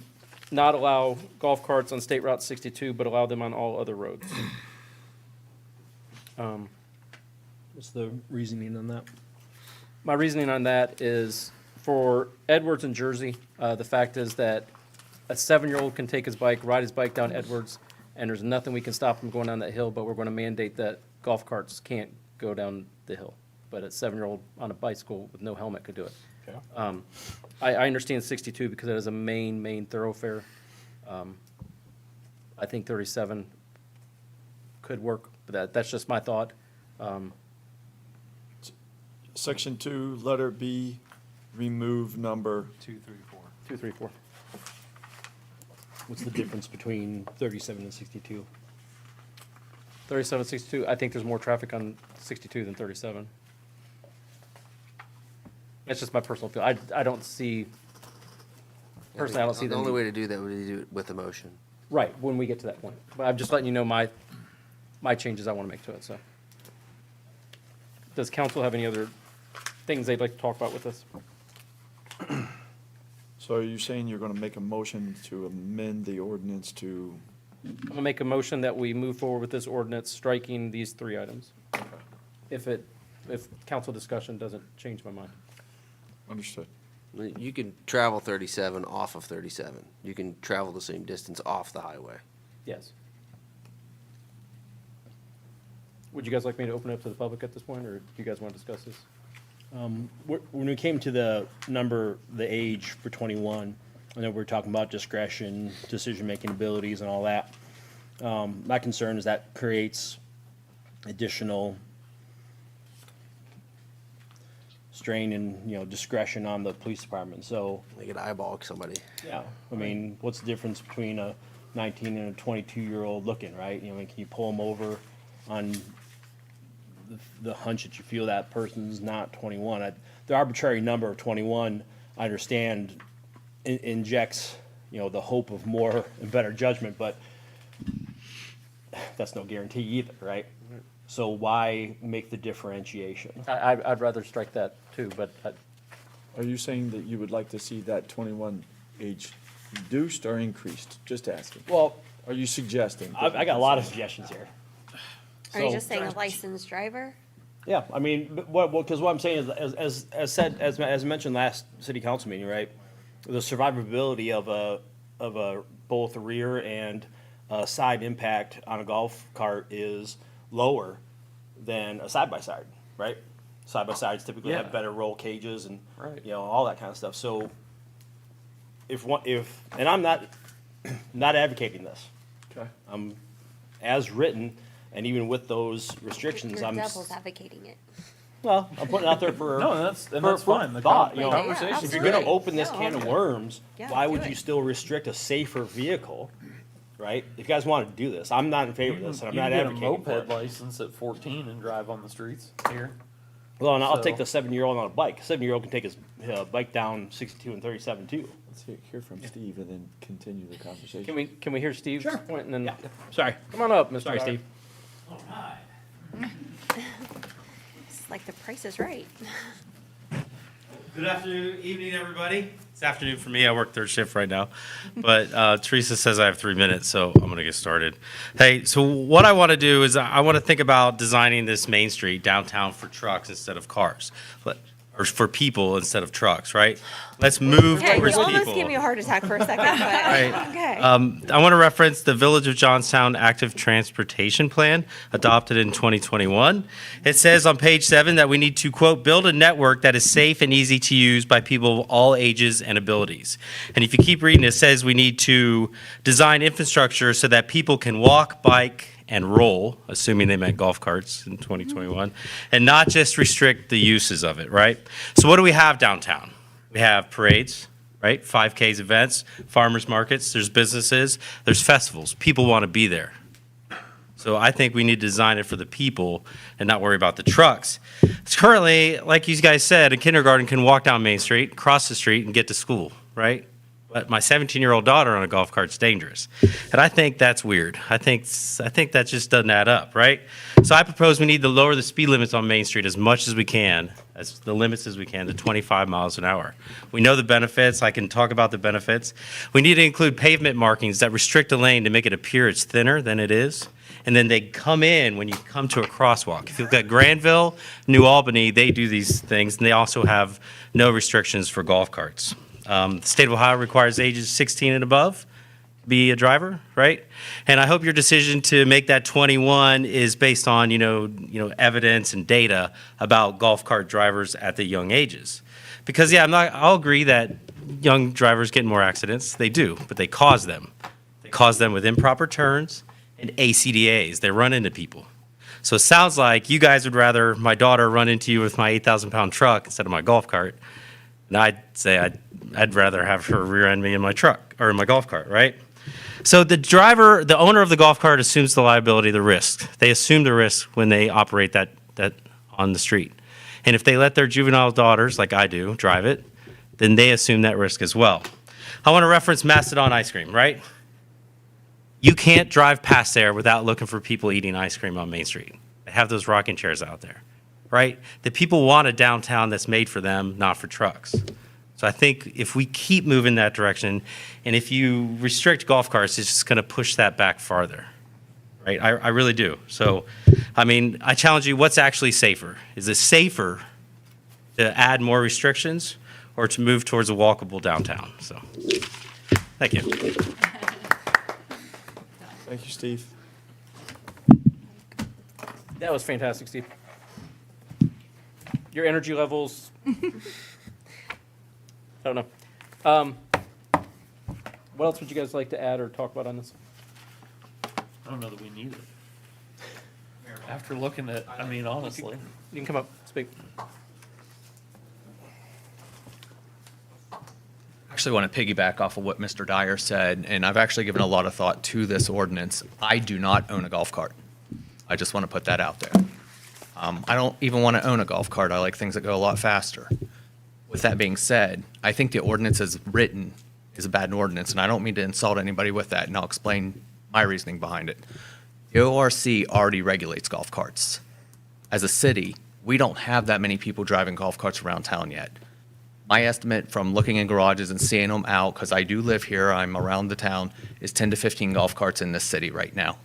not allow golf carts on State Route 62, but allow them on all other roads. What's the reasoning on that? My reasoning on that is for Edwards and Jersey, the fact is that a 7-year-old can take his bike, ride his bike down Edwards, and there's nothing we can stop him going down that hill, but we're going to mandate that golf carts can't go down the hill. But a 7-year-old on a bicycle with no helmet could do it. Okay. I understand 62 because it is a main thoroughfare. I think 37 could work, but that's just my thought. Section 2, letter B, remove number 2, 3, 4. 2, 3, 4. What's the difference between 37 and 62? 37, 62, I think there's more traffic on 62 than 37. That's just my personal feel. I don't see, personally, I don't see The them. only way to do that would be to do it with a motion. Right, when we get to that point. But I'm just letting you know my changes I want to make to it, so. Does council have any other things they'd like to talk about with us? So are you saying you're gonna make a motion to amend the ordinance to, I'm gonna make a motion that we move forward with this ordinance, striking these 3 items. If council discussion doesn't change my mind. understood? You can travel 37 off of 37. You can travel the same distance off the highway. Yes. Would you guys like me to open it up to the public at this point, or do you guys want to discuss this? When we came to the number, the age for 21, I know we were talking about discretion, decision-making abilities and all that. My concern is that creates additional strain and, discretion on the police department, so. They could eyeball somebody. Yeah, I mean, what's the difference between a 19 and a 22-year-old looking, right? Can you pull them over on the hunch that you feel that person's not 21? The arbitrary number of 21, I understand, injects, the hope of more and better judgment, but that's no guarantee either, right? So why make the differentiation? I'd rather strike that too, but Are you saying that you would like to see that 21 age reduced or increased? Just asking. Well, Are you suggesting? I got a lot of suggestions here. Are you So- just saying a licensed driver? Yeah, I mean, because what I'm saying is, as mentioned last city council meeting, right? The survivability of a both rear and side impact on a golf cart is lower than a side-by-side, right? Side-by-sides typically Yeah. have better roll cages and, Right. all that kind of stuff. So and I'm not advocating this. Okay. As written, and even with those restrictions, You're I'm. devil's advocating it. Well, I'm putting it out there for. No, that's for fine. The thought, Yeah, conversation. If you're gonna absolutely. open this No, can of okay. worms, Yeah, why do would you it. still restrict a safer vehicle, right? If you guys wanna do this, I'm not in favor of this, and I'm You not can get a advocating for moped it. license at 14 and drive on the streets here. Well, and I'll take so- the 7-year-old on a bike. 7-year-old can take his bike down 62 and 37 too. Let's hear from Steve and then continue the conversation. can we hear Steve's point and then? Sorry. Come on up, Mr. Sorry, Dyer. Steve. It's like the price is right. Good afternoon, evening, everybody. It's afternoon for me. I work third shift right now. But Teresa says I have 3 minutes, so I'm going to get started. Hey, so what I want to do is I want to think about designing this Main Street downtown for trucks instead of cars, or for people instead of trucks, right? Let's move Okay, you towards almost people. gave me a heart attack for a second, but, Right. okay. I want to reference the Village of Johnstown Active Transportation Plan adopted in 2021. It says on page 7 that we need to, quote, build a network that is safe and easy to use by people of all ages and abilities. And if you keep reading, it says we need to design infrastructure so that people can walk, bike, and roll, assuming they meant golf carts in 2021, and not just restrict the uses of it, right? So what do we have downtown? We have parades, right? 5Ks events, farmers markets, there's businesses, there's festivals. People want to be there. So I think we need to design it for the people and not worry about the trucks. It's currently, like you guys said, a kindergarten can walk down Main Street, cross the street, and get to school, right? But my 17-year-old daughter on a golf cart's dangerous. And I think that's weird. I think that just doesn't add up, right? So I propose we need to lower the speed limits on Main Street as much as we can, as the limits as we can, to 25 miles an hour. We know the benefits. I can talk about the benefits. We need to include pavement markings that restrict a lane to make it appear it's thinner than it is. And then they come in when you come to a crosswalk. If you look at Granville, New Albany, they do these things, and they also have no restrictions for golf carts. The state of Ohio requires ages 16 and above to be a driver, right? And I hope your decision to make that 21 is based on, evidence and data about golf cart drivers at the young ages. Because, I'll agree that young drivers get in more accidents. They do, but they cause them. They cause them with improper turns and ACDAs. They run into people. So it sounds like you guys would rather my daughter run into you with my 8,000-pound truck instead of my golf cart. And I'd say I'd rather have her rear end me in my truck or in my golf cart, right? So the owner of the golf cart assumes the liability, the risk. They assume the risk when they operate that on the street. And if they let their juvenile daughters, like I do, drive it, then they assume that risk as well. I want to reference Mastodon ice cream, right? You can't drive past there without looking for people eating ice cream on Main Street. They have those rocking chairs out there, right? The people want a downtown that's made for them, not for trucks. So I think if we keep moving that direction, and if you restrict golf carts, it's just going to push that back farther, right? I really do. So, I mean, I challenge you, what's actually safer? Is it safer to add more restrictions or to move towards a walkable downtown? So, thank you. Thank you, Steve. That was fantastic, Steve. Your energy levels. I don't know. What else would you guys like to add or talk about on this? I don't know that we need it. After looking at, I mean, honestly. You can come up, speak. Actually want to piggyback off of what Mr. Dyer said, and I've actually given a lot of thought to this ordinance. I do not own a golf cart. I just want to put that out there. I don't even want to own a golf cart. I like things that go a lot faster. With that being said, I think the ordinance as written is a bad ordinance, and I don't mean to insult anybody with that, and I'll explain my reasoning behind it. The ORC already regulates golf carts. As a city, we don't have that many people driving golf carts around town yet. My estimate from looking in garages and seeing them out, because I do live here, I'm around the town, is 10 to 15 golf carts in this city right now.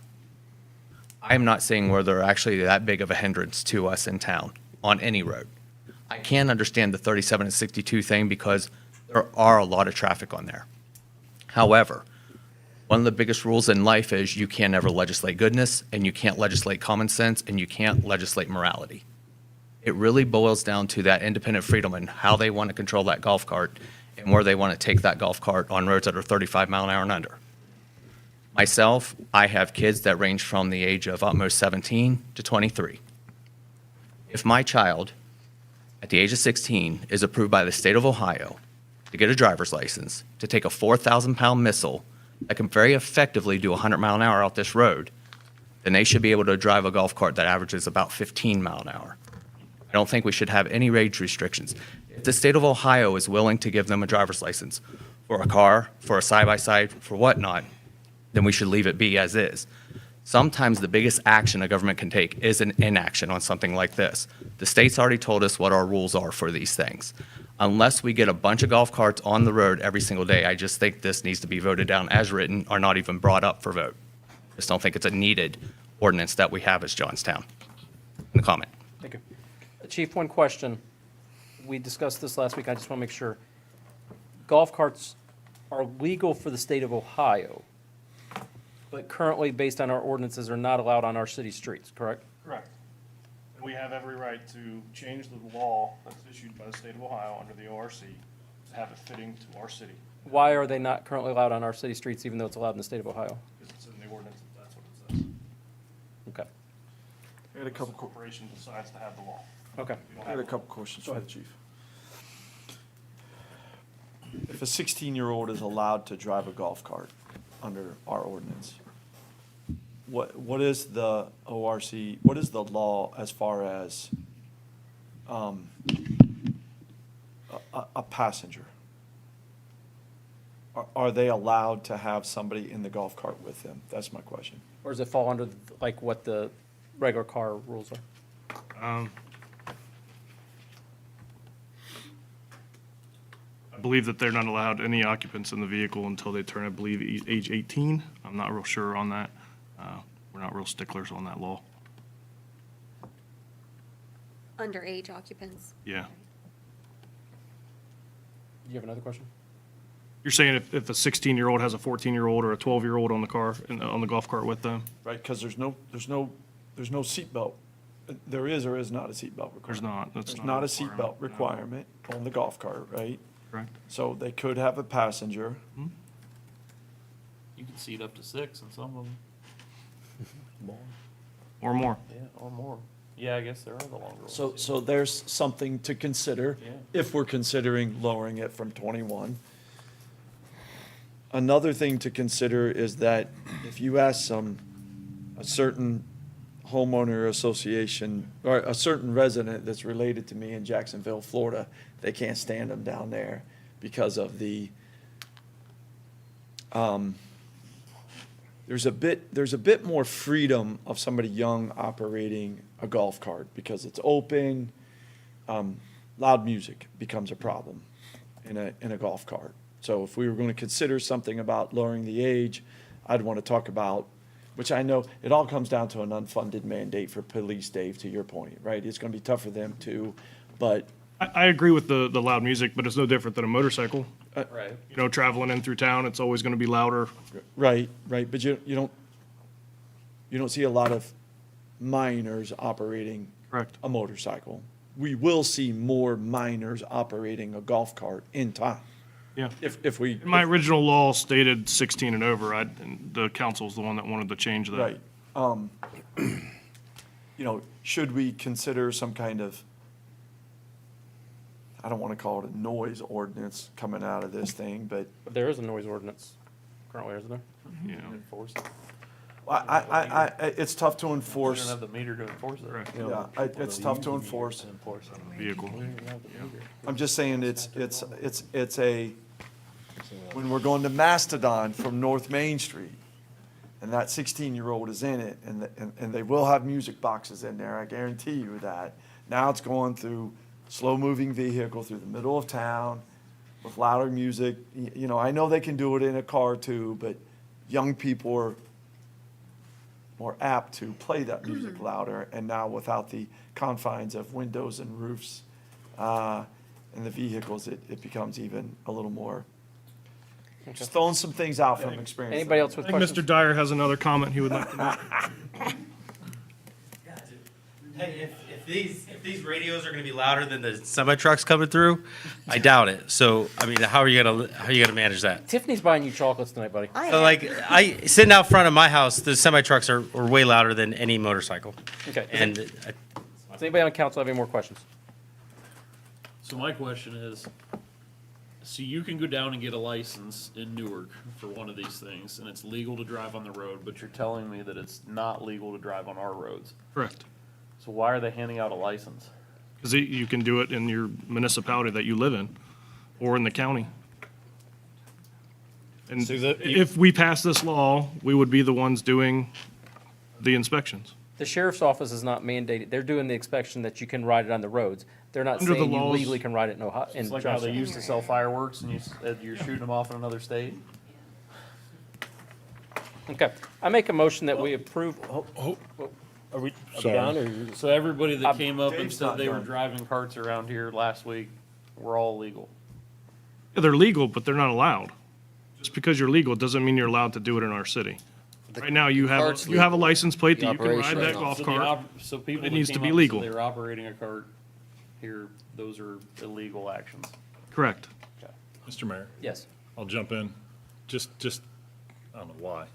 I'm not saying where they're actually that big of a hindrance to us in town on any road. I can understand the 37 and 62 thing because there are a lot of traffic on there. However, one of the biggest rules in life is you can't ever legislate goodness, and you can't legislate common sense, and you can't legislate morality. It really boils down to that independent freedom and how they want to control that golf cart and where they want to take that golf cart on roads that are 35 mile an hour and under. Myself, I have kids that range from the age of almost 17 to 23. If my child at the age of 16 is approved by the state of Ohio to get a driver's license, to take a 4,000-pound missile that can very effectively do 100 mile an hour out this road, then they should be able to drive a golf cart that averages about 15 mile an hour. I don't think we should have any age restrictions. If the state of Ohio is willing to give them a driver's license for a car, for a side-by-side, for whatnot, then we should leave it be as is. Sometimes the biggest action a government can take is an inaction on something like this. The state's already told us what our rules are for these things. Unless we get a bunch of golf carts on the road every single day, I just think this needs to be voted down as written or not even brought up for vote. I just don't think it's a needed ordinance that we have as Johnstown. No comment. Thank you. Chief, one question. We discussed this last week. I just want to make sure. Golf carts are legal for the state of Ohio, but currently, based on our ordinances, are not allowed on our city streets, correct? Correct. And we have every right to change the law that's issued by the state of Ohio under the ORC to have it fitting to our city. Why are they not currently allowed on our city streets, even though it's allowed in the state of Ohio? Because it's in the ordinance, that's what it says. Okay. I had a couple. The corporation decides to have the law. Okay. I had a couple questions for the chief. If a 16-year-old is allowed to drive a golf cart under our ordinance, what is the ORC, what is the law as far as a passenger? Are they allowed to have somebody in the golf cart with them? That's my question. Or does it fall under, like, what the regular car rules are? I believe that they're not allowed any occupants in the vehicle until they turn, I believe, age 18. I'm not real sure on that. We're not real sticklers on that law. Underage occupants. Yeah. Do you have another question? You're saying if a 16-year-old has a 14-year-old or a 12-year-old on the car, on the golf cart with them? Right, because there's no seatbelt. There is or is not a seatbelt requirement. There's not. That's There's not a not a seatbelt requirement on the golf cart, right? Correct. So they could have a passenger. You can seat up to 6 in some of them. Or more. Yeah, or more. Yeah, I guess there are the longer ones. So there's something to consider Yeah. if we're considering lowering it from 21. Another thing to consider is that if you ask a certain homeowner association, or a certain resident that's related to me in Jacksonville, Florida, they can't stand them down there because of there's a bit more freedom of somebody young operating a golf cart because it's open. Loud music becomes a problem in a golf cart. So if we were going to consider something about lowering the age, I'd want to talk about, which I know it all comes down to an unfunded mandate for police, Dave, to your point, right? It's going to be tough for them too, but I agree with the loud music, but it's no different than a motorcycle. Right. You know, traveling in through town, it's always going to be louder. right, but you don't see a lot of minors operating Correct. a motorcycle. We will see more minors operating a golf cart in time. Yeah. If we. My original law stated 16 and over. And the council's the one that wanted to change that. Right. Should we consider some kind of, I don't want to call it a noise ordinance coming out of this thing, but But there is a noise ordinance currently, isn't there? Yeah. Enforce. it's tough to We enforce. don't have the meter to enforce it. Yeah, it's tough to enforce. Vehicle. I'm just saying it's when we're going to Mastodon from North Main Street, and that 16-year-old is in it, and they will have music boxes in there, I guarantee you that. Now it's going through slow-moving vehicle through the middle of town with louder music. I know they can do it in a car too, but young people are more apt to play that music louder, and now without the confines of windows and roofs and the vehicles, it becomes even a little more. Just throwing some things out from experience. Anybody else with I think questions? Mr. Dyer has another comment he would like to make. Hey, if these radios are gonna be louder than the semi trucks coming through, I doubt it. So, I mean, how are you gonna manage that? Tiffany's buying you chocolates tonight, buddy. So like, sitting out front of my house, the semi trucks are way louder than any motorcycle. Okay. And Does anybody on council have any more questions? So my question is, so you can go down and get a license in Newark for one of these things, and it's legal to drive on the road, but you're telling me that it's not legal to drive on our roads. Correct. So why are they handing out a license? Because you can do it in your municipality that you live in, or in the county. And So that- if we pass this law, we would be the ones doing the inspections. The sheriff's office is not mandated. They're doing the inspection that you can ride it on the roads. They're not Under the saying you laws- legally can ride it in Ohio. It's like how they used to sell fireworks and you're shooting them off in another state? Okay, I make a motion that we approve. Are we Sorry. done or? So everybody that came up and Dave's said not they were done. driving carts around here last week, were all legal. Yeah, they're legal, but they're not allowed. Just because you're legal doesn't mean you're allowed to do it in our city. Right now, you cart's have a license plate that you can ride operation. that golf So the cart. So people It that needs to came be up and said legal. they were operating a cart here, those are illegal actions. Correct. Mr. Mayor, Yes. I'll jump in. Just, I don't know why,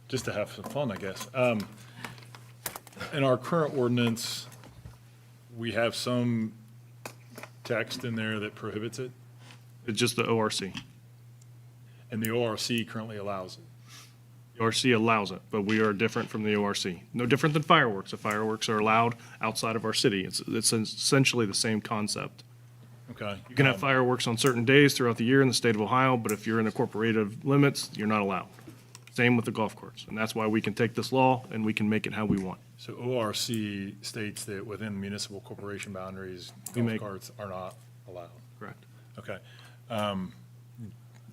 just to have some fun, I guess. In our current ordinance, we have some text in there that prohibits it, It's just the ORC. and the ORC currently allows it. The ORC allows it, but we are different from the ORC. No different than fireworks. The fireworks are allowed outside of our city. It's essentially the same concept. Okay? You can have fireworks on certain days throughout the year in the state of Ohio, but if you're in the corporative limits, you're not allowed. Same with the golf course. And that's why we can take this law and we can make it how we want. So ORC states that within municipal corporation boundaries, We golf make- carts are not allowed. Correct. Okay.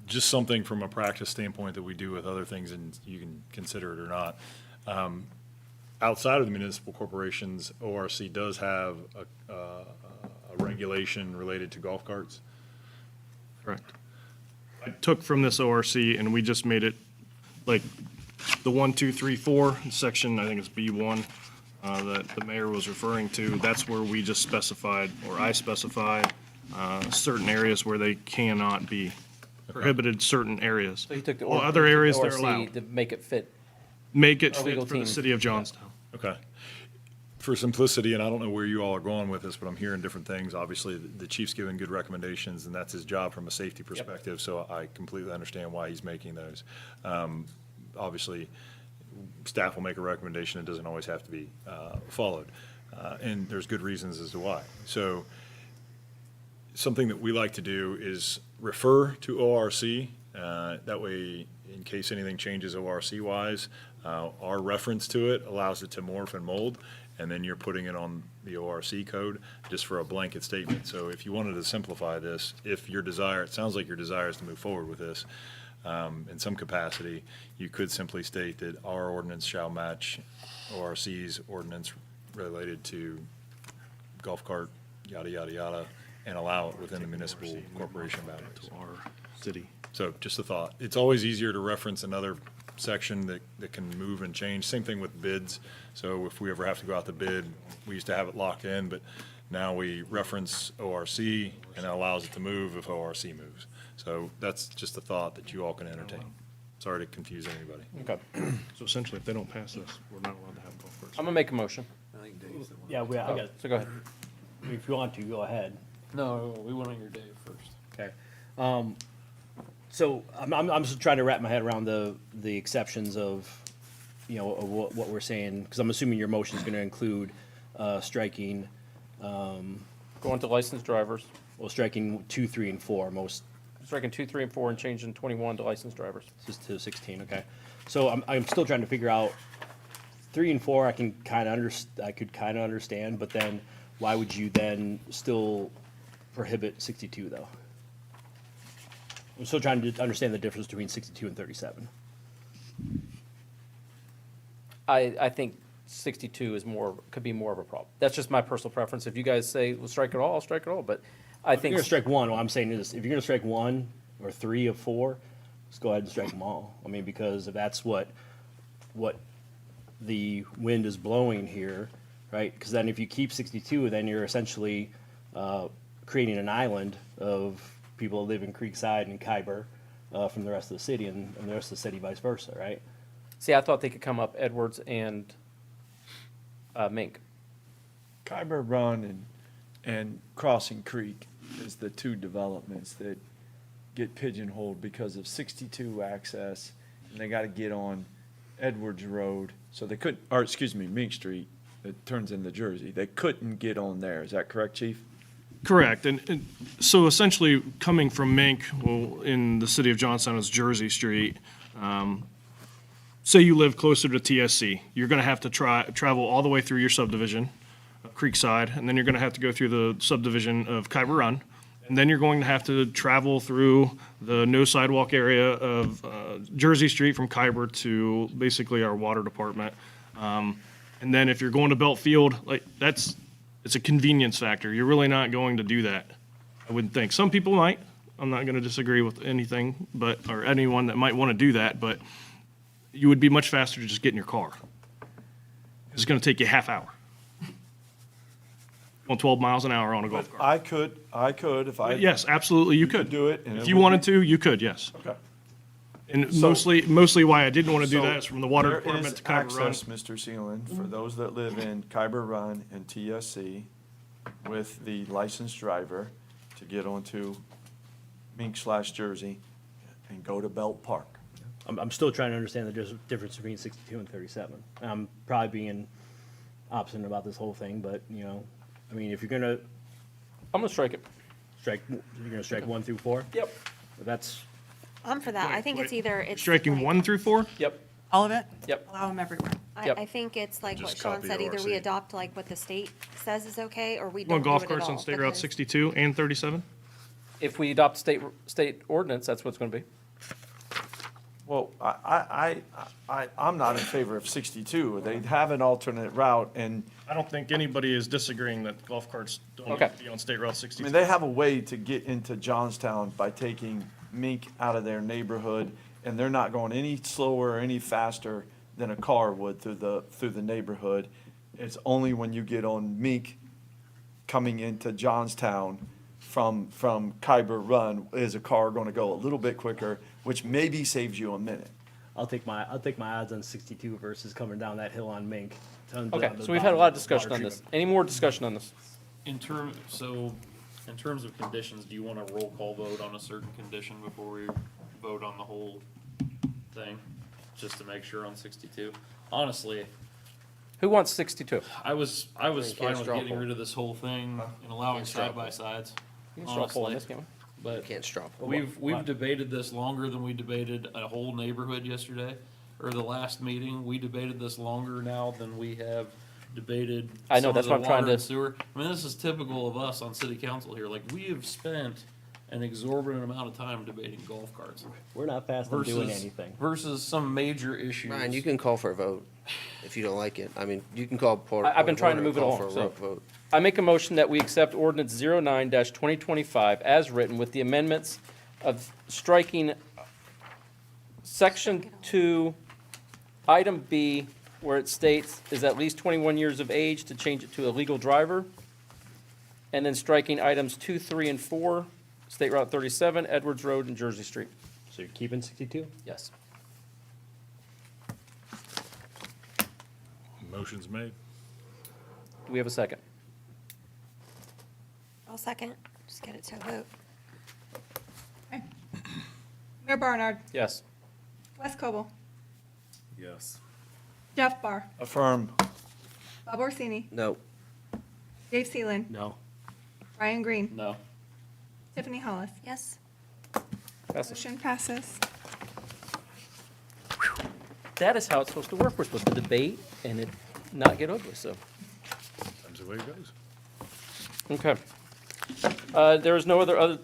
Just something from a practice standpoint that we do with other things, and you can consider it or not. Outside of the municipal corporations, ORC does have a regulation related to golf carts. Correct. I took from this ORC and we just made it like the 1, 2, 3, 4 section, I think it's B1, that the mayor was referring to. That's where we just specified, or I specified, certain areas where they cannot be. Prohibited certain areas. So you took the. All other areas they're ORC allowed. To make it fit. Make it Our fit legal for the team. city of Johnstown. Okay. for simplicity, and I don't know where you all are going with this, but I'm hearing different things. Obviously, the chief's giving good recommendations, and that's his job from a safety perspective, so I completely understand why he's making those. Obviously, staff will make a recommendation. It doesn't always have to be followed, and there's good reasons as to why. So something that we like to do is refer to ORC. That way, in case anything changes ORC-wise, our reference to it allows it to morph and mold, and then you're putting it on the ORC code just for a blanket statement. So if you wanted to simplify this, if your desire, it sounds like your desire is to move forward with this in some capacity, you could simply state that our ordinance shall match ORC's ordinance related to golf cart, yada, yada, yada, and allow it within the municipal corporation boundaries. Our city. So just a thought. It's always easier to reference another section that can move and change. Same thing with bids. So if we ever have to go out to bid, we used to have it locked in, but now we reference ORC and it allows it to move if ORC moves. So that's just a thought that you all can entertain. Sorry to confuse anybody. Okay. So essentially, if they don't pass this, we're not allowed to have golf carts. I'm gonna make a motion. Yeah, I got it. So go ahead. If you want to, go ahead. No, we went on your day first. Okay. So I'm just trying to wrap my head around the exceptions of, of what we're saying, because I'm assuming your motion is going to include striking, Going to licensed drivers, striking 2, 3, and 4, striking 2, 3, and 4, and changing 21 to licensed drivers. just to 16, okay. So I'm still trying to figure out 3 and 4, I could kind of understand, but then why would you then still prohibit 62 though? I'm still trying to understand the difference between 62 and 37. I think 62 is could be more of a problem. That's just my personal preference. If you guys say, well, strike it all, I'll strike it all, but I If you're think. gonna strike one, what I'm saying is, if you're gonna strike 1 or 3 of 4, just go ahead and strike them all. I mean, because if that's what the wind is blowing here, right? Because then if you keep 62, then you're essentially creating an island of people that live in Creekside and Khyber from the rest of the city, and the rest of the city vice versa, right? See, I thought they could come up Edwards and Mink. Khyber Run and Crossing Creek is the two developments that get pigeonholed because of 62 access, and they got to get on Edwards Road, so they couldn't, or excuse me, Mink Street, that turns into Jersey. They couldn't get on there. Is that correct, Chief? Correct, and so essentially, coming from Mink, well, in the city of Johnstown, it's Jersey Street. Say you live closer to TSC, you're gonna have to travel all the way through your subdivision, Creekside, and then you're gonna have to go through the subdivision of Khyber Run, and then you're going to have to travel through the no sidewalk area of Jersey Street from Khyber to basically our water department. And then if you're going to Beltfield, it's a convenience factor. You're really not going to do that, I wouldn't think. Some people might. I'm not going to disagree with anything, or anyone that might want to do that, but you would be much faster to just get in your car. It's going to take you a half hour. On 12 miles an hour on a golf cart. I could, if I. Yes, absolutely, you could. do it, and If it you would wanted be- to, you could, yes. Okay. And So- mostly why I didn't want to do So that is from the water there department is to Khyber Run. access, Mr. Seelan, for those that live in Khyber Run and TSC with the licensed driver to get onto Mink/Jersey and go to Belt Park. I'm still trying to understand the difference between 62 and 37. I'm probably being obstinate about this whole thing, but, I mean, if you're gonna I'm gonna strike it. you're gonna strike 1 through 4? Yep. That's, I'm for that. I think it's either, it's. Striking like- 1 through 4? Yep. All of it? Yep. Allow them everywhere. Yep. I think it's like what Just Sean copy said, either we ORC. adopt like what the state says is okay, or we You want don't do golf it at carts all. on State Route because- 62 and 37? If we adopt state ordinance, that's what it's gonna be. Well, I'm not in favor of 62. They have an alternate route, and, I don't think anybody is disagreeing that golf carts don't need Okay. to be on State Route I 62. mean, they have a way to get into Johnstown by taking Mink out of their neighborhood, and they're not going any slower or any faster than a car would through the neighborhood. It's only when you get on Mink coming into Johnstown from Khyber Run is a car going to go a little bit quicker, which maybe saves you a minute. I'll take my odds on 62 versus coming down that hill on Mink. Okay, so we've had a lot of discussion on this. Any more discussion on this? In terms of conditions, do you want a roll call vote on a certain condition before we vote on the whole thing? Just to make sure on 62? Honestly, Who wants 62? I was You can't fine with straw getting poll. rid of this whole thing and allowing Can't straw poll. side-by-sides, You can straw poll on honestly. this, can't we? But can't straw poll. we've debated this longer than we debated a whole neighborhood yesterday, or the last meeting. We debated this longer now than we have debated I know, some that's of what the I'm trying water and to- sewer. I mean, this is typical of us on city council here. Like, we have spent an exorbitant amount of time debating golf carts. We're not fast on doing versus- anything. Versus some major issues. Ryan, you can call for a vote if you don't like it. I mean, you can call. I've been trying to move it call along, for so. a vote. I make a motion that we accept ordinance 09-2025 as written with the amendments of striking section 2, item B, where it states is at least 21 years of age, to change it to a legal driver. And then striking items 2, 3, and 4, State Route 37, Edwards Road, and Jersey Street. So you're keeping 62? Yes. Motion's made. Do we have a second? I'll second. Just get it to a vote. Mayor Barnard, Yes. Wes Coble, Yes. Jeff Barr, Affirm. Bob Orsini, No. Dave Seeland, No. Ryan Green, No. Tiffany Hollis. Yes. Passes. Motion passes. That is how it's supposed to work. We're supposed to debate and it not get ugly, so. That's the way it goes. Okay. There is no other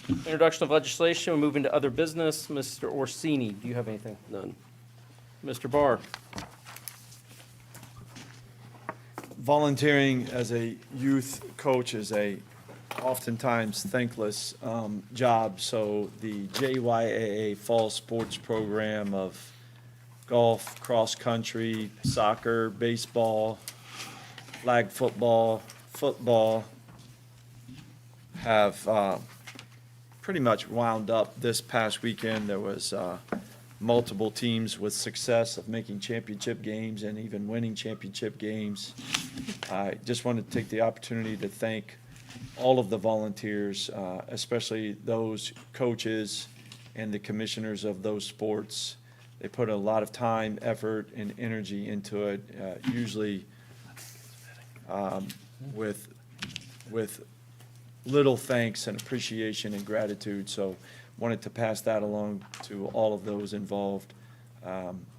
introduction of legislation. We'll move into other business. Mr. Orsini, do you have anything? None. Mr. Barr? Volunteering as a youth coach is a oftentimes thankless job. So the JYAA Fall Sports Program of golf, cross country, soccer, baseball, flag football, football have pretty much wound up this past weekend. There was multiple teams with success of making championship games and even winning championship games. I just wanted to take the opportunity to thank all of the volunteers, especially those coaches and the commissioners of those sports. They put a lot of time, effort, and energy into it, usually with little thanks and appreciation and gratitude. So wanted to pass that along to all of those involved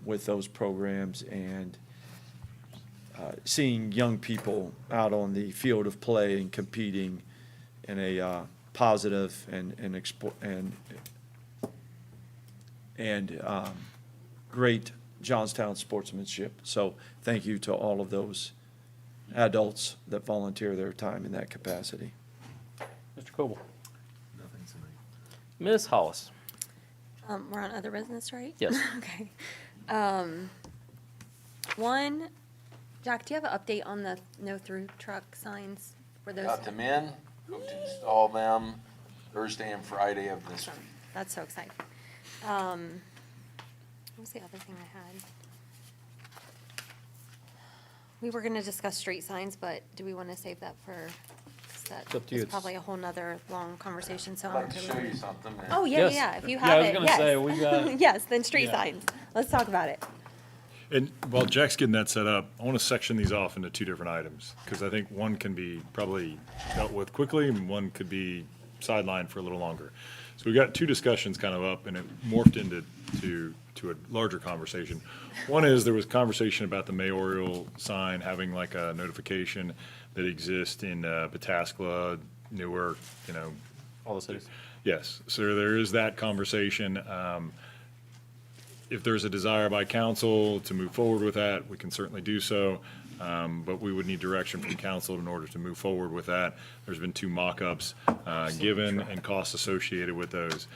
with those programs, and seeing young people out on the field of play and competing in a positive and great Johnstown sportsmanship. So thank you to all of those adults that volunteer their time in that capacity. Mr. Coble? Nothing tonight. Ms. Hollis? We're on other business, right? Yes. Okay. One, Jack, do you have an update on the no-through truck signs for those? Got them in, hope to install them Thursday and Friday of this week. That's so exciting. What was the other thing I had? We were gonna discuss street signs, but do we wanna save that for, 'cause that It's up to you. is probably a whole nother long conversation, so. I'd I'm like to okay show with you it. something. and- Oh, yeah, Yes. yeah, if you Yeah, I have was it, gonna yes. say, we got- Yes, then street Yeah. signs. Let's talk about it. And while Jack's getting that set up, I want to section these off into two different items, because I think one can be probably dealt with quickly, and one could be sidelined for a little longer. So we got two discussions kind of up, and it morphed into a larger conversation. One is, there was conversation about the mayoral sign having like a notification that exists in Pataskla, Newark, All the cities. Yes, so there is that conversation. If there's a desire by council to move forward with that, we can certainly do so. But we would need direction from council in order to move forward with that. There's been two mock-ups given and costs associated with those.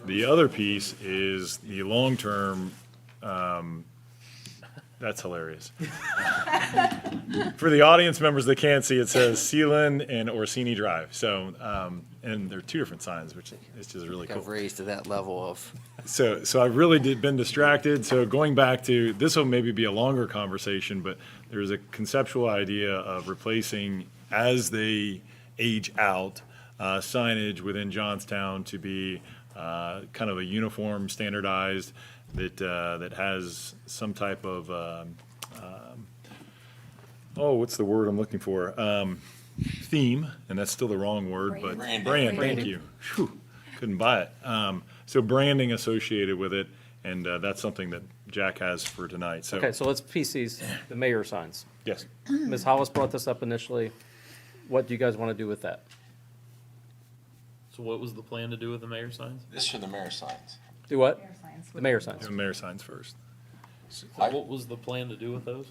The other piece is the long-term, that's hilarious. For the audience members that can't see, it says Sealand and Orsini Drive. So, and they're two different signs, which is just really cool. I've raised to that level of So I really been distracted. So going back to, this will maybe be a longer conversation, but there's a conceptual idea of replacing, as they age out, signage within Johnstown to be kind of a uniform, standardized, that has some type of, what's the word I'm looking for? Theme, and that's still the wrong word, but brand, thank you. Phew, couldn't buy it. So branding associated with it, and that's something that Jack has for tonight, so. Okay, so let's piece these, the mayor signs. Yes. Ms. Hollis brought this up initially. What do you guys want to do with that? So what was the plan to do with the mayor signs? This for the mayor signs. Do what? Mayor signs. The mayor signs. Do mayor signs first. So what was the plan to do with those?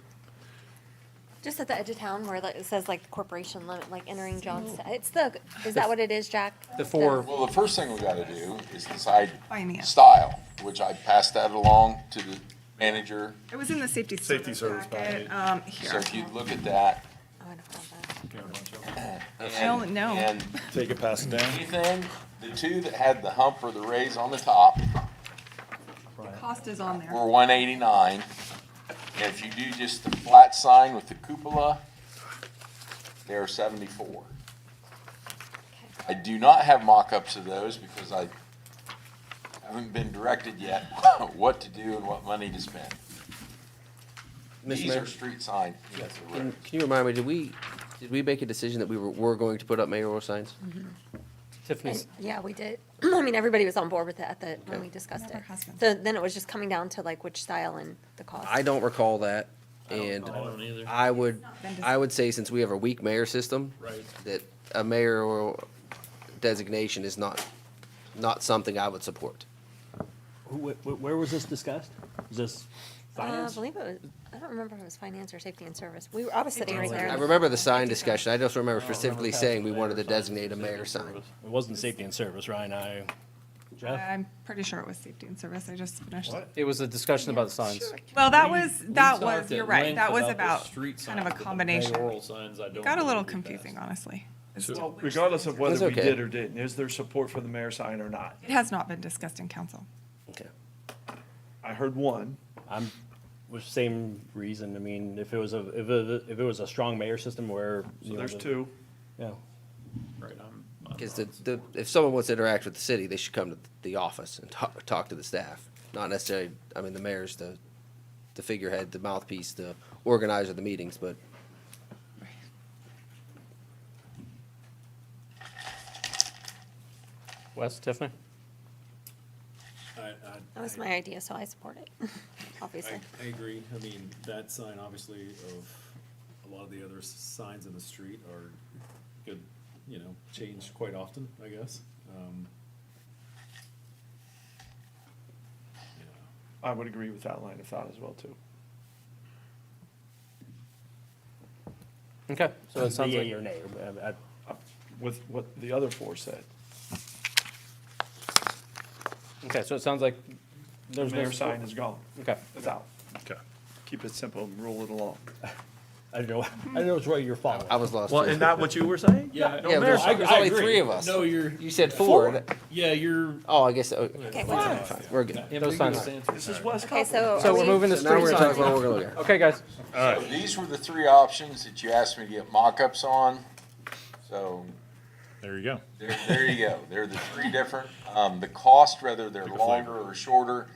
Just at the edge of town where like, it says like the corporation limit, like entering Johnstown. It's the, is that what it is, Jack? The four, Well, the first thing we gotta do is decide Finance. style, which I passed that along to the manager. It was in the safety Safety service service packet. So Here. if you look at that. Oh, I don't have that. I don't know. And Take it, pass it down. anything, the two that had the hump or the raise on the top The cost is on there. were 189. And if you do just the flat sign with the cupola, they're 74. I do not have mock-ups of those because I haven't been directed yet what to do and what money to spend. Mr. These Mayor? are street signs. Can you remind me, did we make a decision that we were going to put up mayoral signs? Tiffany's, Yeah, we did. I mean, everybody was on board with it when we discussed it. So then it was just coming down to like which style and the cost. I don't recall that, and I don't either. I would say since we have a weak mayor system, Right. that a mayoral designation is not something I would support. Where was this discussed? Was this I finance? believe it was, I don't remember if it was finance or safety and service. I was sitting right I there. remember the sign discussion, I just remember specifically saying we wanted to designate a mayor sign. It wasn't safety and service, Ryan. Jeff? I'm pretty sure it was safety and service. I just finished. it was a discussion about the signs. Well, that We was, talked you're at right. length That was the about street kind of a signs, but the combination. mayoral signs, I It don't got a little believe we confusing, passed. honestly. as to So which regardless signs of are- whether we That's okay. did or didn't, is there support for the mayor sign or not? It has not been discussed in council. Okay. I heard one. I'm, with same reason, I mean, if it was a strong mayor system where. you So know, there's the- two. Yeah. Right, Because if someone wants to interact with the city, they should come to the office and talk to the staff. Not necessarily, I mean, the mayor's the figurehead, the mouthpiece, the organizer of the meetings, but Wes, Tiffany? That was my idea, so I support it, obviously. I agree. I mean, that sign, obviously, of a lot of the other signs in the street are good, changed quite often, I guess. I would agree with that line of thought as well, too. Okay, so it sounds Yea like, or nay, With what the other four said. okay, so it sounds like The there's no mayor support. sign is gone. Okay. It's out. Okay. Keep it simple and roll it along. I don't know which way you're following. I was lost. Well, too. isn't that what you were saying? Yeah, Yeah, there's only three of us. No, You said four. yeah, you're. Oh, I guess, Okay, fine, we're good. Those signs. This is West Okay, Couples. So are we're we- moving to So now we're street gonna talk signs. about what we're gonna look at. Okay, guys. So these were the three options that you asked me to get mock-ups on. So There you go. there you go. They're the three different. The cost, whether they're longer or shorter,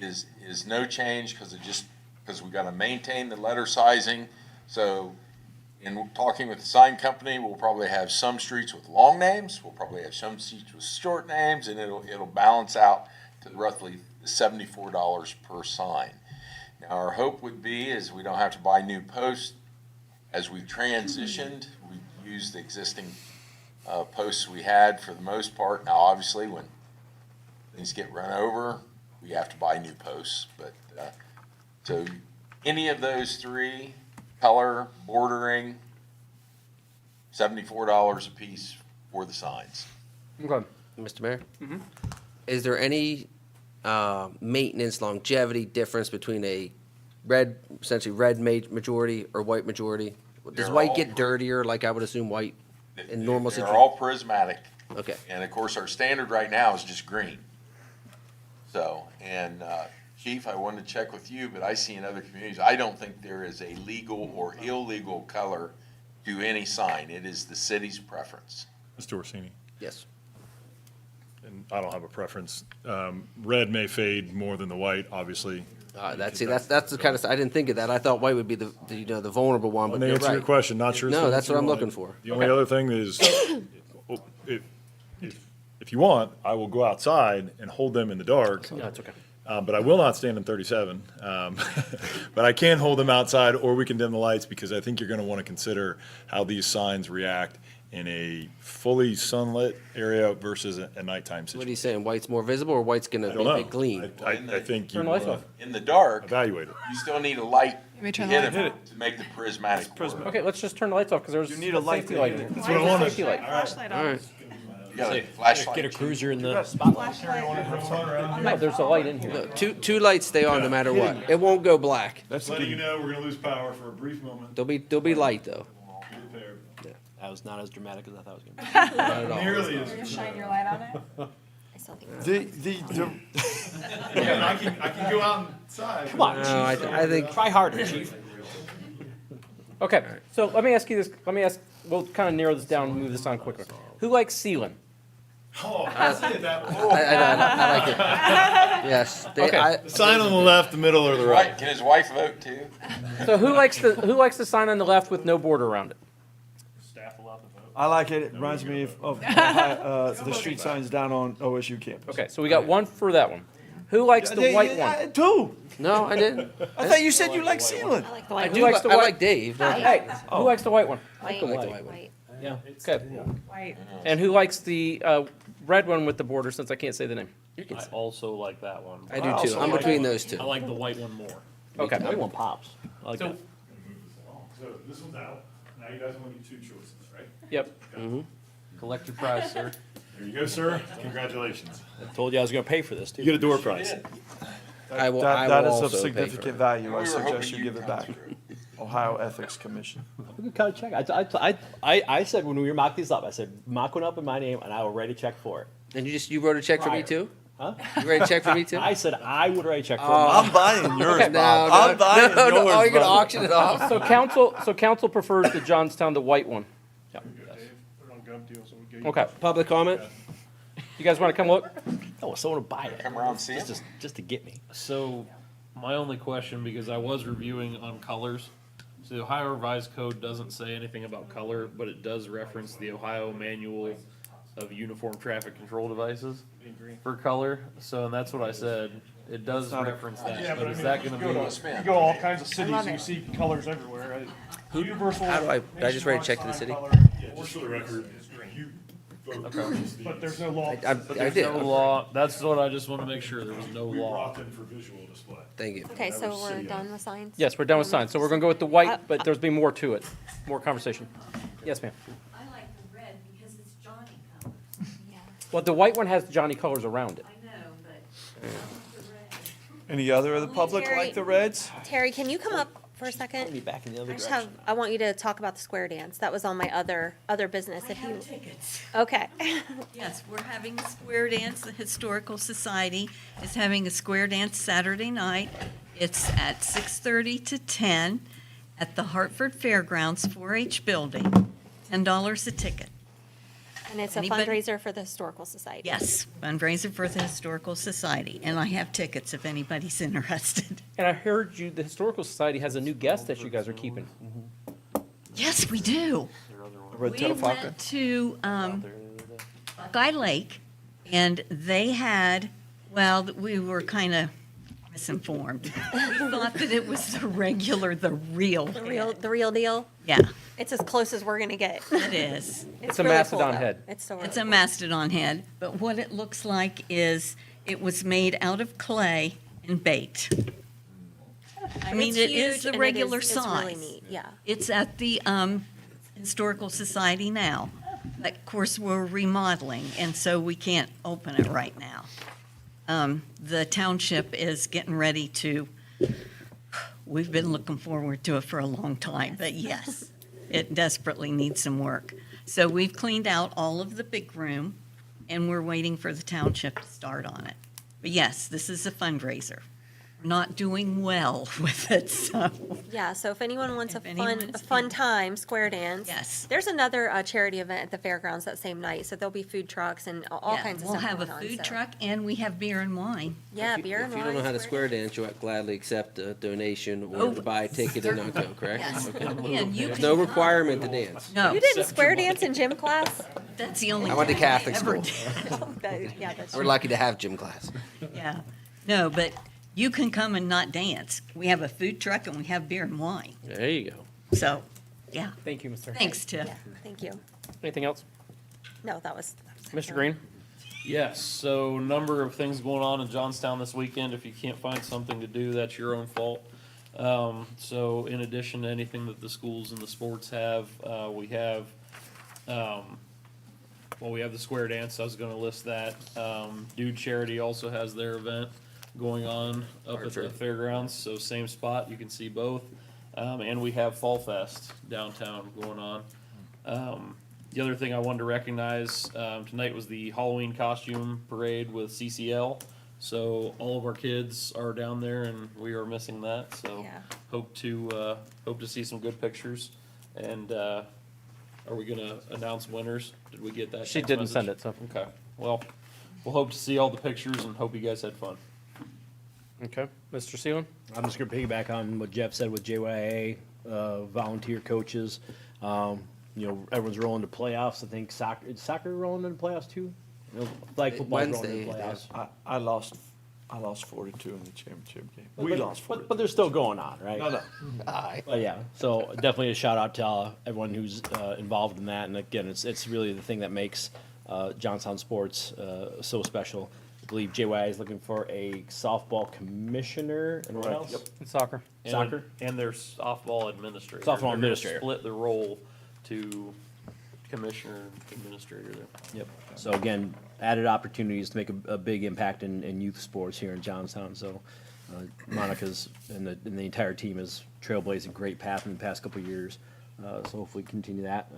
is no change because we got to maintain the letter sizing. So in talking with the sign company, we'll probably have some streets with long names. We'll probably have some streets with short names, and it'll balance out to roughly $74 per sign. Now, our hope would be is we don't have to buy new posts. As we transitioned, we used the existing posts we had for the most part. Now, obviously, when things get run over, we have to buy new posts. But so any of those three, color, bordering, $74 a piece for the signs. Okay. Mr. Mayor? Is there any maintenance longevity difference between a essentially red majority or white majority? Does They're white all- get dirtier, like I would assume white in normal They're situations? all prismatic. Okay. And of course, our standard right now is just green. So, and, Chief, I wanted to check with you, but I see in other communities, I don't think there is a legal or illegal color to any sign. It is the city's preference. Mr. Orsini? Yes. And I don't have a preference. Red may fade more than the white, obviously. That's the kind of, I didn't think of that. I thought white would be the vulnerable one, but To you're answer your right. question, not sure. it's No, gonna that's answer what I'm your looking mind. for. The only other thing is, if you want, I will go outside and hold them in the dark. No, it's okay. But I will not stand in 37. But I can hold them outside, or we can dim the lights, because I think you're going to want to consider how these signs react in a fully sunlit area versus a nighttime What are situation. you saying? White's more visible, or white's gonna I be don't a know. big gleam? I think you Turn the lights wanna off. In the dark, evaluate it. you still need a light Let me to turn hit the light. it to make the prismatic work. Okay, let's just turn the lights off, because there's You need a light safety to light hit in it. here. That's Why what I is the wanted. safety light flashlight All on? right. You got a flashlight. Get a cruiser in the Flashlight. No, there's a light in here. No, two lights stay on no matter what. It won't go black. That's Letting you know, we're going to lose power for a brief moment. There'll be light though. Be prepared. That was not as dramatic as I thought it was gonna be. Not at all. Nearly You're gonna shine your light on it? I still think the Yeah, I can go outside. Come on, No, I think try harder, chief. Okay, so let me ask you this, we'll kind of narrow this down and move this on quicker. Who likes ceiling? Oh, I see it that way. I like it. Yes. Okay. The sign on the left, the middle, or the right? Can his wife vote too? So who likes the sign on the left with no border around it? Staff allowed to vote. I like it. It reminds me of the street signs down on OSU campus. Okay, so we got one for that one. Who likes the white one? Two. No, I didn't. I thought you said you like ceiling. I like the I white do. Who likes the I white- like Dave. don't I? Hey, who likes the white one? White, I like the white one. white. Yeah. Okay. White. And who likes the red one with the border, since I can't say the name? I also like that one. I do too. I'm between those two. I like the white one more. Okay. The white one pops. I like So, that. So this one's out. Now you guys only need two choices, right? yep. Collect your prize, sir. There you go, sir. Congratulations. I told you I was gonna pay for this too. You get a door prize. I will. That is of also pay for significant it. value. I We were suggest hoping you you'd give it come back. through. Ohio Ethics Commission. We can cut a check. I said when we were mocking these up, I said mock one up in my name and I will write a check for it. And you wrote a check for me Prior. too? Huh? You write a check for me too? I said I would write a check for Oh. it. I'm buying yours, No, Bob. no, I'm buying no, yours. oh, you're gonna Bob. auction it off? So council prefers the Johnstown, the white one. Yeah. Put it on gov deal, so we get. Okay. Public comment? You guys want to come look? No, someone would buy it. Come around and see Just, it. just to get me. So, my only question, because I was reviewing on colors, so the Ohio Revised Code doesn't say anything about color, but it does reference the Ohio Manual of Uniform Traffic Control Devices for color, so, and that's what I said, it does reference that, but is that gonna You be? go all kinds of cities love and you it. see colors everywhere. Universal. How do did I just write a check to the city? Yeah, just for the record, you vote towards these. But there's no law. I There's did. no law, that's what I just wanna make sure, there was no We law. brought them for visual display. Thank you. Okay, so we're done with signs? Yes, we're done with signs. So we're going to go with the white, but there's be more to it. More conversation. Yes, ma'am. I like the red because it's Johnny colors. Yeah. Well, the white one has Johnny colors around it. I know, but I want the red. Any other of the public Terry. like the Reds? Terry, can you come up for a Be second? back in the other I just direction. I want you to talk about the square dance. That was on my other business. I If you, have tickets. okay. Yes, we're having a square dance. The Historical Society is having a square dance Saturday night. It's at 6:30 to 10 at the Hartford Fairgrounds 4-H building. $10 a ticket. And it's a Anybody? fundraiser for the Historical Society. Yes, fundraiser for the Historical Society. And I have tickets if anybody's interested. And I heard the Historical Society has a new guest that you guys are keeping. Yes, we do. Red We Tail Falcon? went to Buckeye Lake, and they had, well, we were kind of misinformed. We thought that it was the real. The real deal. Yeah, It's as close as we're gonna get. it is. It's a really mastodon though. head. It's so really It's a cool. mastodon head, but what it looks like is it was made out of clay and baked. I And mean, it's it huge is the and regular it's size. really neat, yeah. It's at the Historical Society now. But of course, we're remodeling, and so we can't open it right now. The township is getting ready to, we've been looking forward to it for a long time, but yes, it desperately needs some work. So we've cleaned out all of the big room, and we're waiting for the township to start on it. But yes, this is a fundraiser. We're not doing well with it, so. Yeah, so if anyone wants If a anyone's fun time, square dance. Yes. There's another charity event at the fairgrounds that same night, so there'll be food trucks and all Yeah, kinds of we'll stuff have a going on, food so- truck and we have beer and wine. Yeah, beer and If wine. you don't know how to square dance, you'll gladly accept a donation or Oh, to buy a ticket and not go, certainly. correct? Yes. Okay. And you There's can no come. requirement to dance. No, You didn't square dance in gym class? that's the only. I went to time I Catholic ever school. did. Yeah, that's We're true. lucky to have gym class. Yeah, no, but you can come and not dance. We have a food truck and we have beer and wine. There you go. So, yeah, Thank you, Mr. thanks, Tiff. Yeah, thank you. Anything else? No, that was. Mr. Green? Yes, so number of things going on in Johnstown this weekend. If you can't find something to do, that's your own fault. So in addition to anything that the schools and the sports have, we have, we have the square dance. I was gonna list that. Dude Charity also has their event going on up at the fairgrounds, so same spot, you can see both. And we have Fall Fest downtown going on. The other thing I wanted to recognize, tonight was the Halloween costume parade with CCL. So all of our kids are down there and we are missing that, so Yeah. hope to see some good pictures. And, are we gonna announce winners? Did we get that? She text didn't message? send it, so. Okay, well, we'll hope to see all the pictures and hope you guys had fun. Okay, Mr. Seelan? I'm just gonna piggyback on what Jeff said with JYA, volunteer coaches. You know, everyone's rolling to playoffs. I think is soccer rolling into playoffs too? You know, flag football's rolling Wednesday, into playoffs. I lost 4-2 in the championship game. We lost 4-2. But they're still going on, right? No. But yeah, so definitely a shout out to everyone who's involved in that. And again, it's really the thing that makes Johnstown sports so special. I believe JYI is looking for a softball commissioner and what Right. else? Yep. Soccer. Soccer? And their softball administrator. Softball They're gonna administrator. Split the role to commissioner and administrator there. Yep. So again, added opportunities to make a big impact in youth sports here in Johnstown. So Monica's and the entire team has trailblazed a great path in the past couple of years. So hopefully continue that.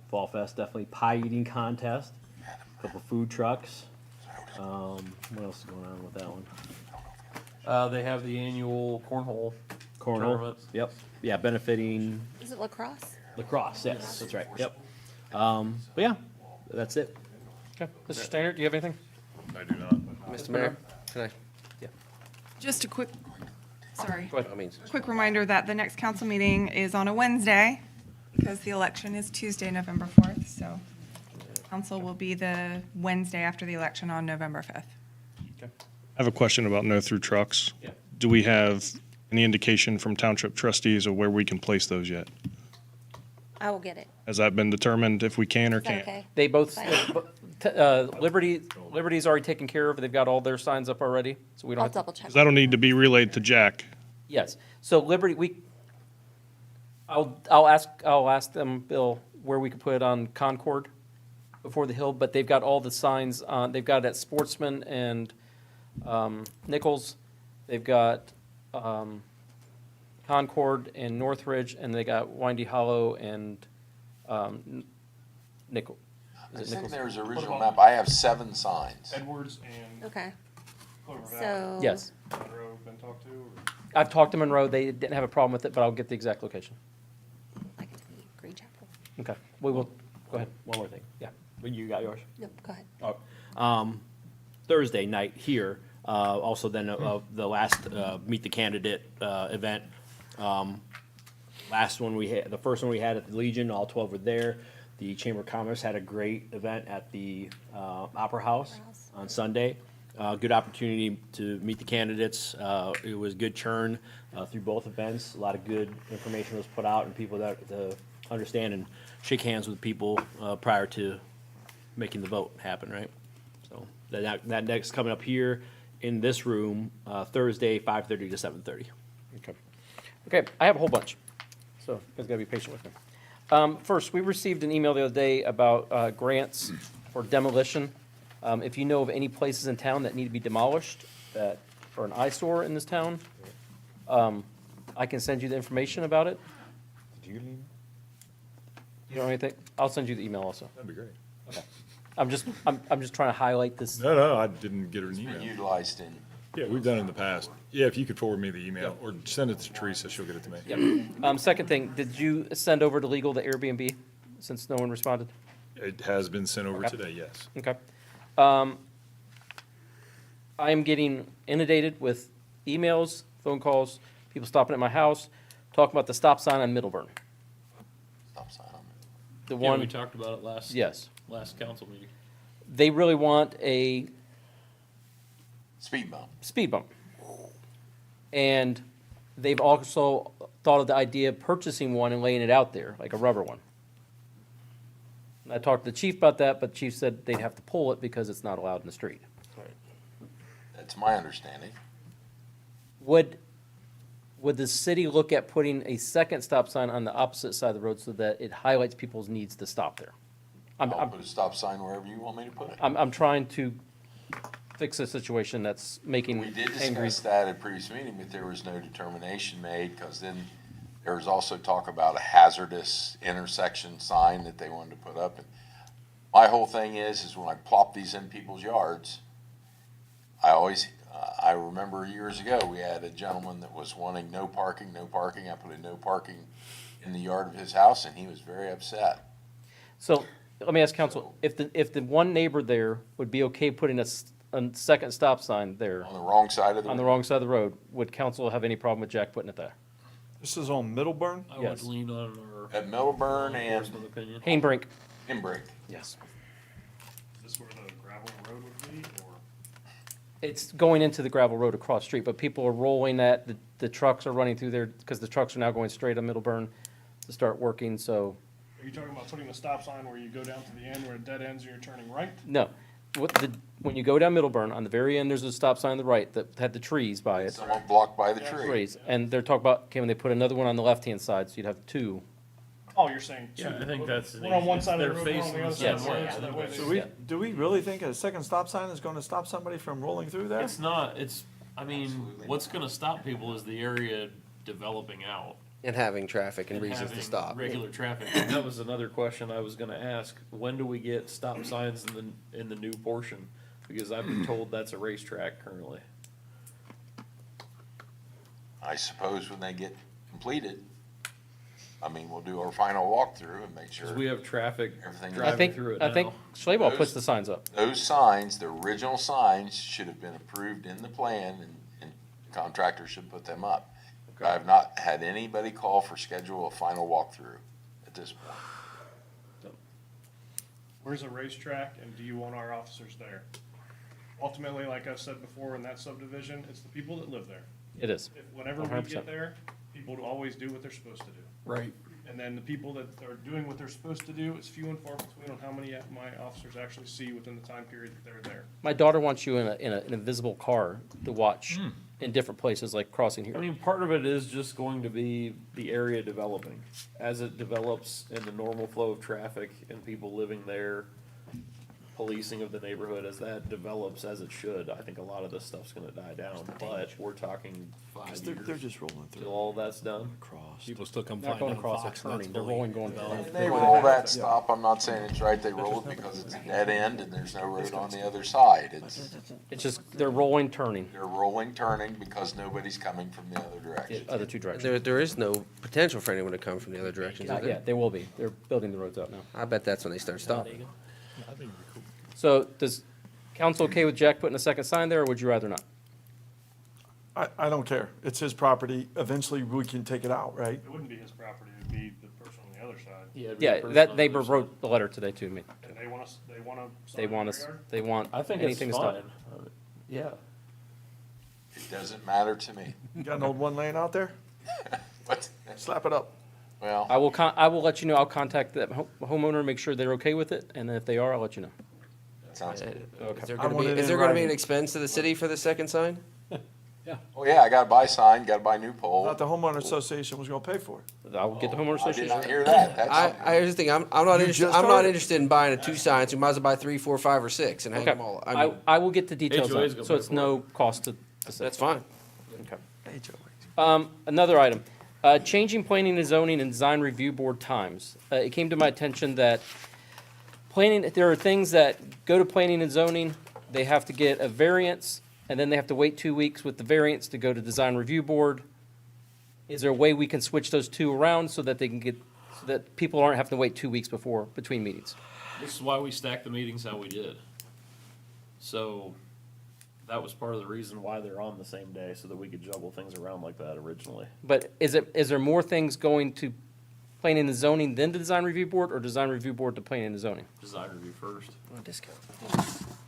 Fall Fest, definitely pie eating contest, a couple food trucks. What else is going on with that one? They have the annual cornhole. Cornhole. Tournament. Yep. Yeah, benefiting Is it lacrosse? lacrosse. Yes, that's right. Yep. But yeah, that's it. Okay, Mr. Steiner, do you have anything? I do not. Mr. Mayor, can I? Just a quick, sorry. Go ahead. I mean, A quick reminder that the next council meeting is on a Wednesday because the election is Tuesday, November 4th. So council will be the Wednesday after the election on November 5th. I have a question about no through trucks. Yeah. Do we have any indication from township trustees of where we can place those yet? I will get it. Has that been determined if we can or Is that can't? okay? They both, Fine. Liberty's already taken care of. They've got all their signs up already, so we don't I'll have to. double check. 'Cause that'll need to be relayed to Jack. Yes, so Liberty, I'll ask them, Bill, where we could put it on Concord before the hill, but they've got all the signs on, they've got it at Sportsman and, Nichols. They've got, Concord and Northridge, and they got Windy Hollow and, Nickel. I Is it think Nichols? there's an original map. I have 7 signs. Edwards and Okay. Clover So. Yes, Monroe been talked to? I've talked to Monroe. They didn't have a problem with it, but I'll get the exact location. Like it to be Green Chapel. Okay, we will, go ahead, one more thing, yeah. You got yours? Nope, go ahead. Thursday night here, also then the last Meet the Candidate event. Last one we had, the first one we had at the Legion, all 12 were there. The Chamber of Commerce had a great event at the Opera House on Sunday. Good opportunity to meet the candidates. It was good churn through both events. A lot of good information was put out and people that to understand and shake hands with people prior to making the vote happen, right? So that next coming up here in this room, Thursday, 5:30 to 7:30. Okay. Okay, I have a whole bunch, so you guys gotta be patient with me. First, we received an email the other day about grants for demolition. If you know of any places in town that need to be demolished, that are an eyesore in this town, I can send you the information about it. Do you need? You know anything? I'll send you the email also. That'd be great. Okay. I'm just trying to highlight this. No, I didn't get an It's been email. utilized in, Yeah, we've done it in the past. Yeah, if you could forward me the email, or send it to Teresa, she'll get it to me. Yep. Second thing, did you send over to legal the Airbnb, since no one responded? It has been sent over Okay. today, yes. Okay. I am getting inundated with emails, phone calls, people stopping at my house, talking about the stop sign on Middleburn. stop sign on The Yeah, one, we talked about it yes. last council meeting. They really want a speed bump. speed bump. And they've also thought of the idea of purchasing one and laying it out there, like a rubber one. And I talked to the chief about that, but the chief said they'd have to pull it because it's not allowed in the street. That's my understanding. Would the city look at putting a second stop sign on the opposite side of the road so that it highlights people's needs to stop there? I'll put a stop sign wherever you want me to put it. I'm trying to fix a situation that's making We did angry. discuss that at a previous meeting, but there was no determination made, because then there was also talk about a hazardous intersection sign that they wanted to put up. And my whole thing is when I plop these in people's yards, I remember years ago, we had a gentleman that was wanting no parking, no parking. I put a no parking in the yard of his house, and he was very upset. So, let me ask council, if the one neighbor there would be okay putting a second stop sign there On the wrong side of the on the road. wrong side of the road, would council have any problem with Jack putting it there? This is on Middleburn? I Yes. would lean on our At Middleburn and personal opinion. Hanebrink, Embrick. yes. Is this where the gravel road would be, or? It's going into the gravel road across the street, but people are rolling that, the trucks are running through there, because the trucks are now going straight on Middleburn to start working, so, Are you talking about putting a stop sign where you go down to the end where it dead ends and you're turning right? no. When you go down Middleburn, on the very end, there's a stop sign on the right that had the trees by it. Someone blocked by the tree. Trees, and they're talking about, can they put another one on the left-hand side, so you'd have two? Oh, you're saying two. Yeah, I think that's an One on one easy- side of the they're road, one on facing the the other side of the same way. road, so that way So they. we, do we really think a second stop sign is gonna stop somebody from rolling through there? It's not, I mean, Absolutely what's gonna stop people is the area developing out. And having traffic and and reasons to having stop. Regular traffic. And that was another question I was gonna ask. When do we get stop signs in the new portion? Because I've been told that's a racetrack currently. I suppose when they get completed, I mean, we'll do our final walkthrough and make sure. Cause we have traffic Everything- I driving think, through it I think now. Schleybaugh puts the signs up. Those signs, the original signs, should have been approved in the plan, and contractors should put them up. I have not had anybody call for schedule a final walkthrough at this point. Where's a racetrack and do you want our officers there? Ultimately, like I said before, in that subdivision, it's the people that live there. It is. If whenever we 100%. get there, people always do what they're supposed to do. Right. And then the people that are doing what they're supposed to do, it's few and far between on how many my officers actually see within the time period that they're there. My daughter wants you in an invisible car to watch in different places, like crossing I here. mean, part of it is just going to be the area developing. As it develops in the normal flow of traffic and people living there, policing of the neighborhood, as that develops as it should, I think a lot of this stuff's gonna die down. But we're talking 5 They're years just rolling through. till all that's done. Across. People still come Not flying going down across, they're Fox, and that's turning, they're fully rolling, going. developed. And they roll that stop, I'm not saying it's right, they roll it because it's a dead end and there's no road on the other side. It's just, they're rolling, turning, They're rolling, turning because nobody's coming from the other the direction. other two directions. There is no potential for anyone to come from the other direction, is Not there? yet, they will be. They're building the roads out now. I bet that's when they start stopping. So does council okay with Jack putting a second sign there, or would you rather not? I don't care. It's his property. Eventually, we can take it out, right? It wouldn't be his property, it'd be the person on the other side. Yeah, that neighbor wrote the letter today to me. And they want us, they want to. They want us, they want I think it's anything to stop. fine. Yeah. It doesn't matter to me. You got an old one laying out there? What? Slap it up. Well, I will let you know, I'll contact the homeowner, make sure they're okay with it, and then if they are, I'll let you know. sounds good. Is there I gonna want be, it is in there gonna be an writing. expense to the city for the second sign? Oh, yeah, I gotta buy sign, gotta buy new pole. Thought the homeowner association was gonna pay for it. I'll get the homeowner I did not association. hear that. That's, I here's the thing, I'm not You interested, just I'm not started? interested in buying two signs, you might as well buy 3, 4, 5, or 6 and hang Okay, them all. I mean, I will get the details on HOA's it, gonna so pay it's for no cost to the city. that's fine. Okay. Another item, changing planning and zoning and design review board times. It came to my attention that planning, there are things that go to planning and zoning, they have to get a variance, and then they have to wait 2 weeks with the variance to go to design review board. Is there a way we can switch those two around so that they can get, so that people aren't having to wait 2 weeks between meetings? This is why we stacked the meetings how we did. So that was part of the reason why they're on the same day, so that we could juggle things around like that originally. But is there more things going to planning and zoning than to design review board, or design review board to planning and zoning? Design review first.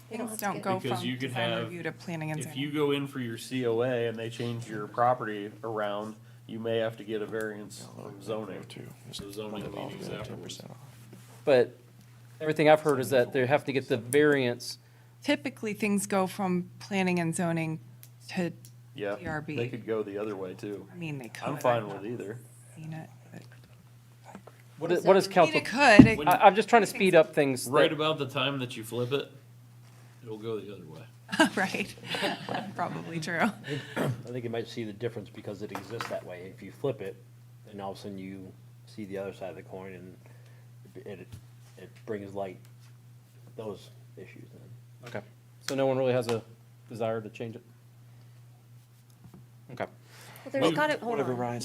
Things don't go Because from you could design have, review to planning and if zoning. you go in for your COA and they change your property around, you may have to get a variance from zoning. So zoning meetings afterwards. But everything I've heard is that they have to get the variance. Typically, things go from planning and zoning to Yeah, DRB. they could go the other way too. I mean, they could. I'm fine with either. Seen it, but- What is I mean, council? it could. It- I'm just trying to speed up things. Right that- about the time that you flip it, it'll go the other way. Right. Probably true. I think you might see the difference because it exists that way. If you flip it, then all of a sudden you see the other side of the coin, and it brings light those issues in. Okay, so no one really has a desire to change it? Okay. Well, there's gotta, hold on.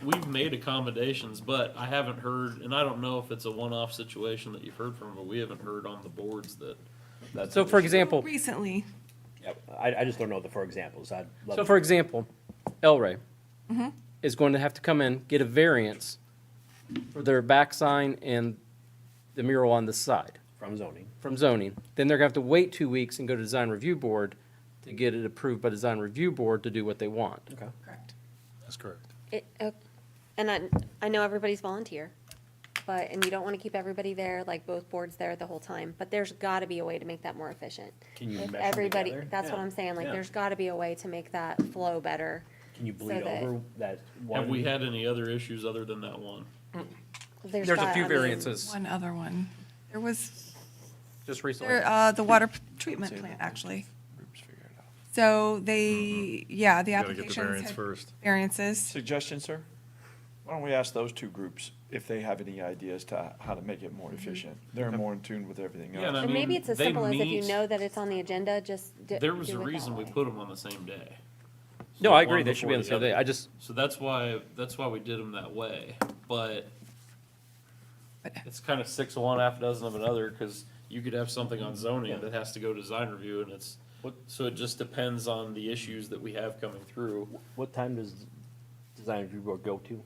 We've made accommodations, but I haven't heard, and I don't know if it's a one-off situation that you've heard from, but we haven't heard on the boards that that's. So an for issue. example, Recently, Yep, I just don't know the for examples. I'd love so to- for example, El Rey Mhm. is going to have to come in, get a variance for their back sign and the mural on the side. From zoning. From zoning. Then they're gonna have to wait 2 weeks and go to design review board to get it approved by design review board to do what they want. Okay. correct. That's correct. And I know everybody's volunteer, and you don't want to keep everybody there, like both boards there the whole time, but there's got to be a way to make that more efficient. Can you If mesh 'em everybody, together? that's what Yeah. I'm saying, like, Yeah. there's got to be a way to make that flow better. Can you so bleed that- over that one? Have we had any other issues other than that one? There's a got- few I mean, variances One other one. There was, just recently. the water treatment plant, actually. So they, yeah, the Gotta get the applications variance had first. variances. Suggestion, sir? Why don't we ask those two groups if they have any ideas to how to make it more efficient? They're more in tune with everything Yeah, and else. I And maybe mean, it's as they simple as if you meet- know that it's on the agenda, just There was do a it that reason we way. put them on the same day. No, I So agree, one they should be on the before same day. other. I just, So that's why we did them that way, but it's kind of 6 of one, half a dozen of another, because you could have something on zoning that has to go to design review, and it's, so it just depends on the issues that we have coming through. What time does design review board go to?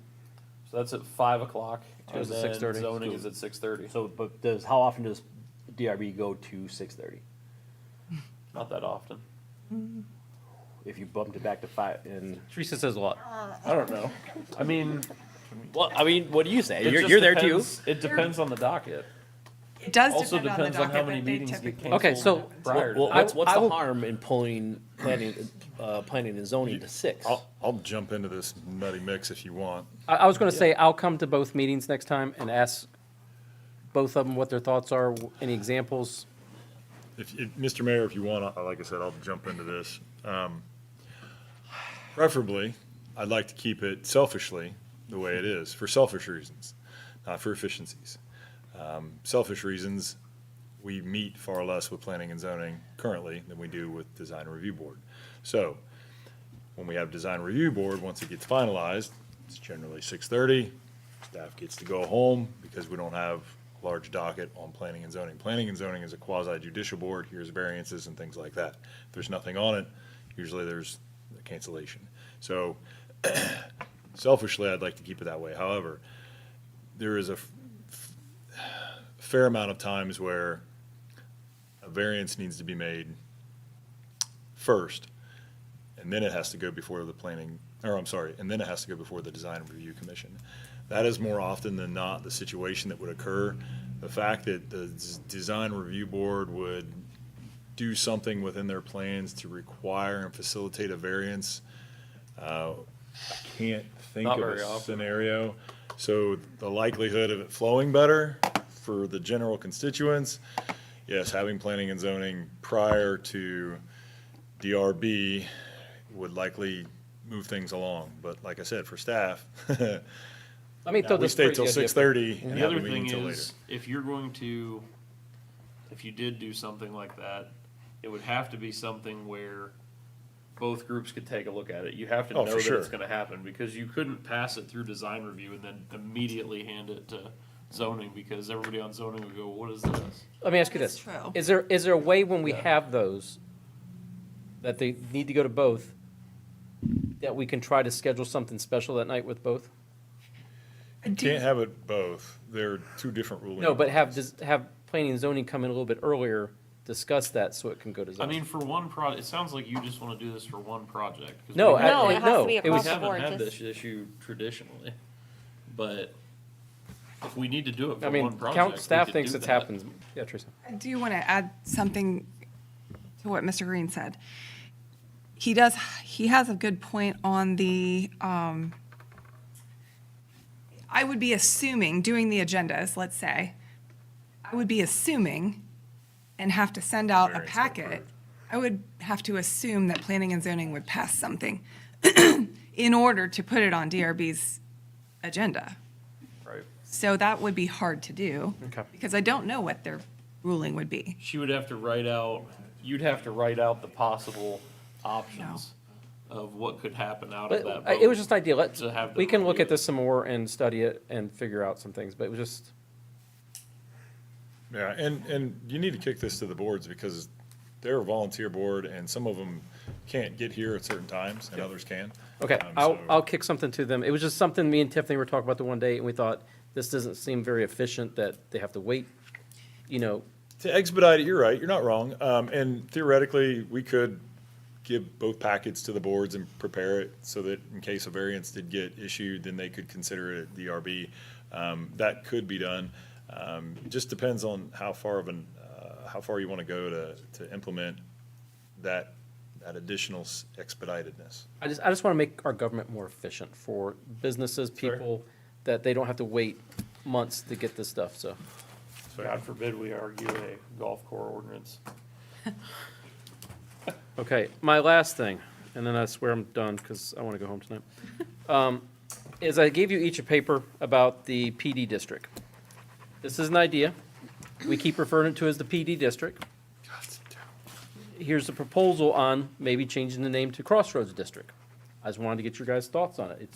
So that's at 5 o'clock, and Goes at then 6:30. zoning is at 6:30. So, but how often does DRB go to 6:30? Not that often. If you bumped it back to 5 and. Teresa says a lot. I don't know. I mean, Well, I mean, what do you say? it You're, just you're there too. depends- It depends on the docket. It does Also depend on the depends on how docket, many but they meetings get typically. canceled. Okay, so- prior to Well, that. what's I the will- harm in pulling planning and zoning to 6? I'll jump into this nutty mix if you want. I was gonna say, I'll come to both meetings next time and ask both of them what their thoughts are, any examples. If, Mr. Mayor, if you want, like I said, I'll jump into this. Preferably, I'd like to keep it selfishly the way it is, for selfish reasons, not for efficiencies. Selfish reasons, we meet far less with planning and zoning currently than we do with design review board. So, when we have design review board, once it gets finalized, it's generally 6:30. Staff gets to go home because we don't have a large docket on planning and zoning. Planning and zoning is a quasi judicial board, here's variances and things like that. If there's nothing on it, usually there's a cancellation. So selfishly, I'd like to keep it that way. However, there is a fair amount of times where a variance needs to be made first, and then it has to go before the planning, or I'm sorry, and then it has to go before the design review commission. That is more often than not the situation that would occur. The fact that the design review board would do something within their plans to require and facilitate a variance, I can't think Not of very a often. scenario. So the likelihood of it flowing better for the general constituents, yes, having planning and zoning prior to DRB would likely move things along. But like I said, for staff, Let me throw we this stay crazy till idea. 6:30 and The have a other meeting thing till later. is, if you're going to if you did do something like that, it would have to be something where both groups could take a look at it. You have to Oh, know for that sure. it's gonna happen, because you couldn't pass it through design review and then immediately hand it to zoning, because everybody on zoning would go, what is this? Let me ask you That's this. true. Is there a way when we have those, that they need to go to both, that we can try to schedule something special that night with both? Can't have it both. They're two different rulings. No, but have planning and zoning come in a little bit earlier, discuss that so it can go to I zoning. mean, for one it sounds like you just wanna do this for one project. 'cause No, we I- No, it has to be it was- across the board. haven't had just- this issue traditionally, but if we need to do it for I one mean, project, we staff could thinks do it's that. happens. Yeah, Teresa. I do want to add something to what Mr. Green said. He has a good point on the, I would be assuming, doing the agendas, let's say, I would be assuming and have to send out a Variance packet. I would have to assume that planning and zoning would pass something in order to put it on DRB's agenda. Right. So that would be hard to do. Okay. Because I don't know what their ruling would be. She would have to write out, you'd have to write out the possible options of what could happen out of that But vote. it was just an idea. to have We them can look review at it. this some more and study it and figure out some things, but it was just, Yeah, and you need to kick this to the boards because they're a volunteer board and some of them can't get here at certain times and others can. okay, So- I'll kick something to them. It was just something me and Tiffany were talking about the one day, and we thought, this doesn't seem very efficient that they have to wait, you know. To expedite it, you're right, you're not wrong. And theoretically, we could give both packets to the boards and prepare it so that in case a variance did get issued, then they could consider it at DRB. That could be done. Just depends on how far you want to go to implement that additional expeditedness. I just want to make our government more efficient for businesses, people, that they don't have to wait months to get this stuff, so. God forbid we argue a golf course ordinance. Okay, my last thing, and then I swear I'm done because I want to go home tonight, is I gave you each a paper about the PD district. This is an idea. We keep referring to it as the PD district. Here's a proposal on maybe changing the name to Crossroads District. I just wanted to get your guys' thoughts on it.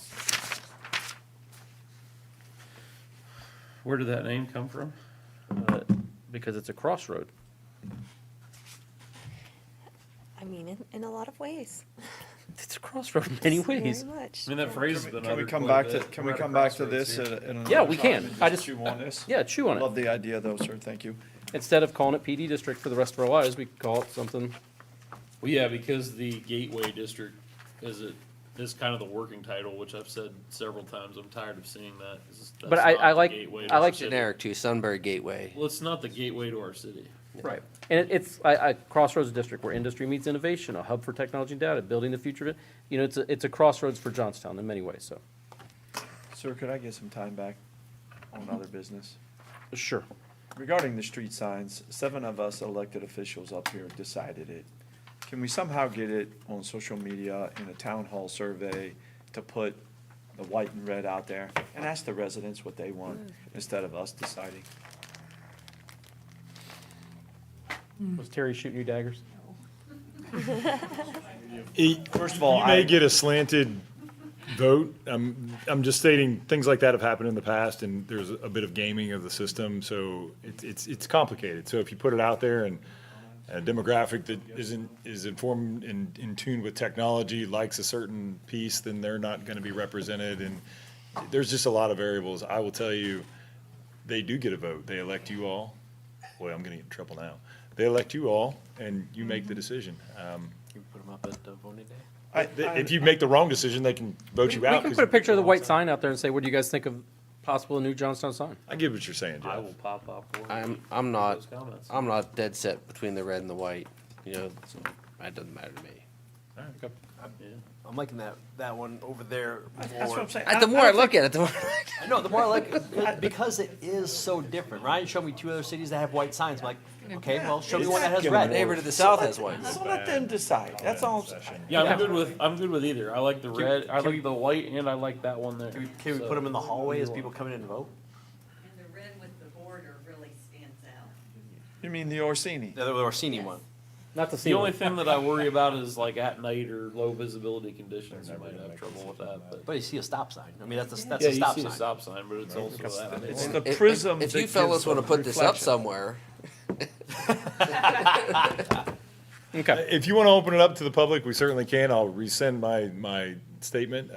Where did that name come from? Because it's a crossroad. I mean, in a lot of ways. It's a crossroad in many ways. Very much. I mean, that phrase has been Can we uttered come quite a back to, bit. can We're we at a come back to crossroads this here. at another Yeah, we time can. and I just just- chew on this? Yeah, chew on it. Love the idea though, sir, thank you. Instead of calling it PD district for the rest of our lives, we call it something. Well, yeah, because the Gateway District is kind of the working title, which I've said several times. I'm tired of seeing that. But That's I not the like- gateway I to our like city. Generic too, Sunbury Gateway. Well, it's not the gateway to our city. Right. And it's a crossroads district where industry meets innovation, a hub for technology and data, building the future. You know, it's a crossroads for Johnstown in many ways, so. Sir, could I get some time back on other business? Sure. Regarding the street signs, 7 of us elected officials up here decided it. Can we somehow get it on social media in a town hall survey to put the white and red out there and ask the residents what they want instead of us deciding? Was Terry shooting you daggers? First of all, You may get a slanted vote. I'm just stating, things like that have happened in the past, and there's a bit of gaming of the system, so it's complicated. So if you put it out there and a demographic that is informed and in tune with technology likes a certain piece, then they're not gonna be represented, and there's just a lot of variables. I will tell you, they do get a vote. They elect you all. Boy, I'm gonna get in trouble now. They elect you all, and you make the decision. You put them up at voting day? If you make the wrong decision, they can vote you We out. can 'cause put a you picture of the picked white wrong sign out there and say, what do you guys think of possible new Johnstown sign? I get what you're saying, I Jeff. will pop up. for I'm not, those comments. I'm not dead set between the red and the white, you know, so that doesn't matter to me. I'm liking that one over there. That's what I'm saying. The more I look at it, the more. I know, the more I like it, because it is so different. Ryan showed me 2 other cities that have white signs. I'm like, okay, well, show me one that has My red. neighbor to the south has white. So let them decide, that's all. Yeah, I'm good with either. I like the red, I like the white, and I like that one there. Can we put them in the hallway as people come in and vote? And the red with the border really stands out. You mean the Orsini? The Orsini one. Not the The senior only one. thing that I worry about is like at night or low visibility conditions, you might have trouble with that, But you see a stop sign. I mean, that's Yeah, you see a stop sign, but it's also that. It's the If- prism. If that you fellas gives wanna the put this up reflection. somewhere, Okay. If you want to open it up to the public, we certainly can. I'll resend my statement.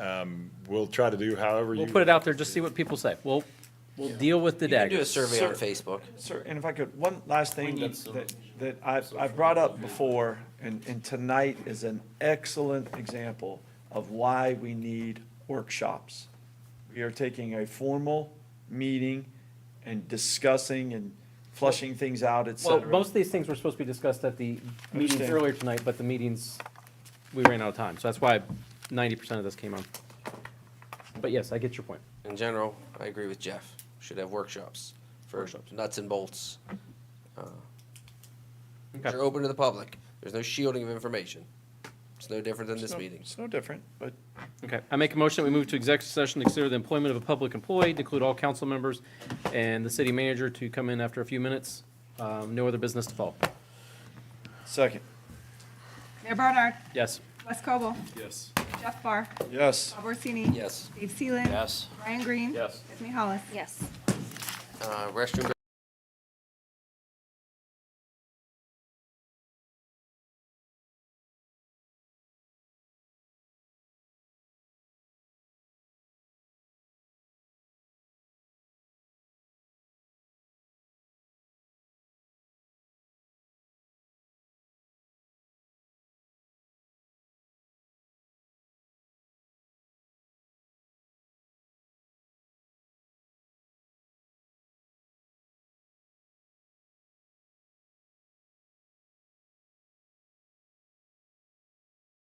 We'll try to do however you. We'll put it out there, just see what people say. We'll deal with the you can do a daggers. survey on Facebook. Sir, and if I could, one last thing need that, some- that I've brought up before, and tonight is an excellent example of why we need workshops. We are taking a formal meeting and discussing and flushing things out, et Well, cetera. most of these things were supposed to be discussed at the meetings Understand. earlier tonight, but the meetings, we ran out of time. So that's why 90% of this came on. But yes, I get your point. In general, I agree with Jeff. Should have workshops for nuts and bolts. Okay. They're open to the public. There's no shielding of information. It's no different than this It's no- meeting. It's no different, but Okay, I make a motion that we move to executive session to consider the employment of a public employee, to include all council members and the city manager to come in after a few minutes. No other business to follow. second, Mayor Barnard, Yes. Wes Cobble, Yes. Jeff Barr, yes. Bob Orsini. Yes. Dave Seeland. Yes. Brian Green. Yes. Tiffany Hollis. Yes. Restroom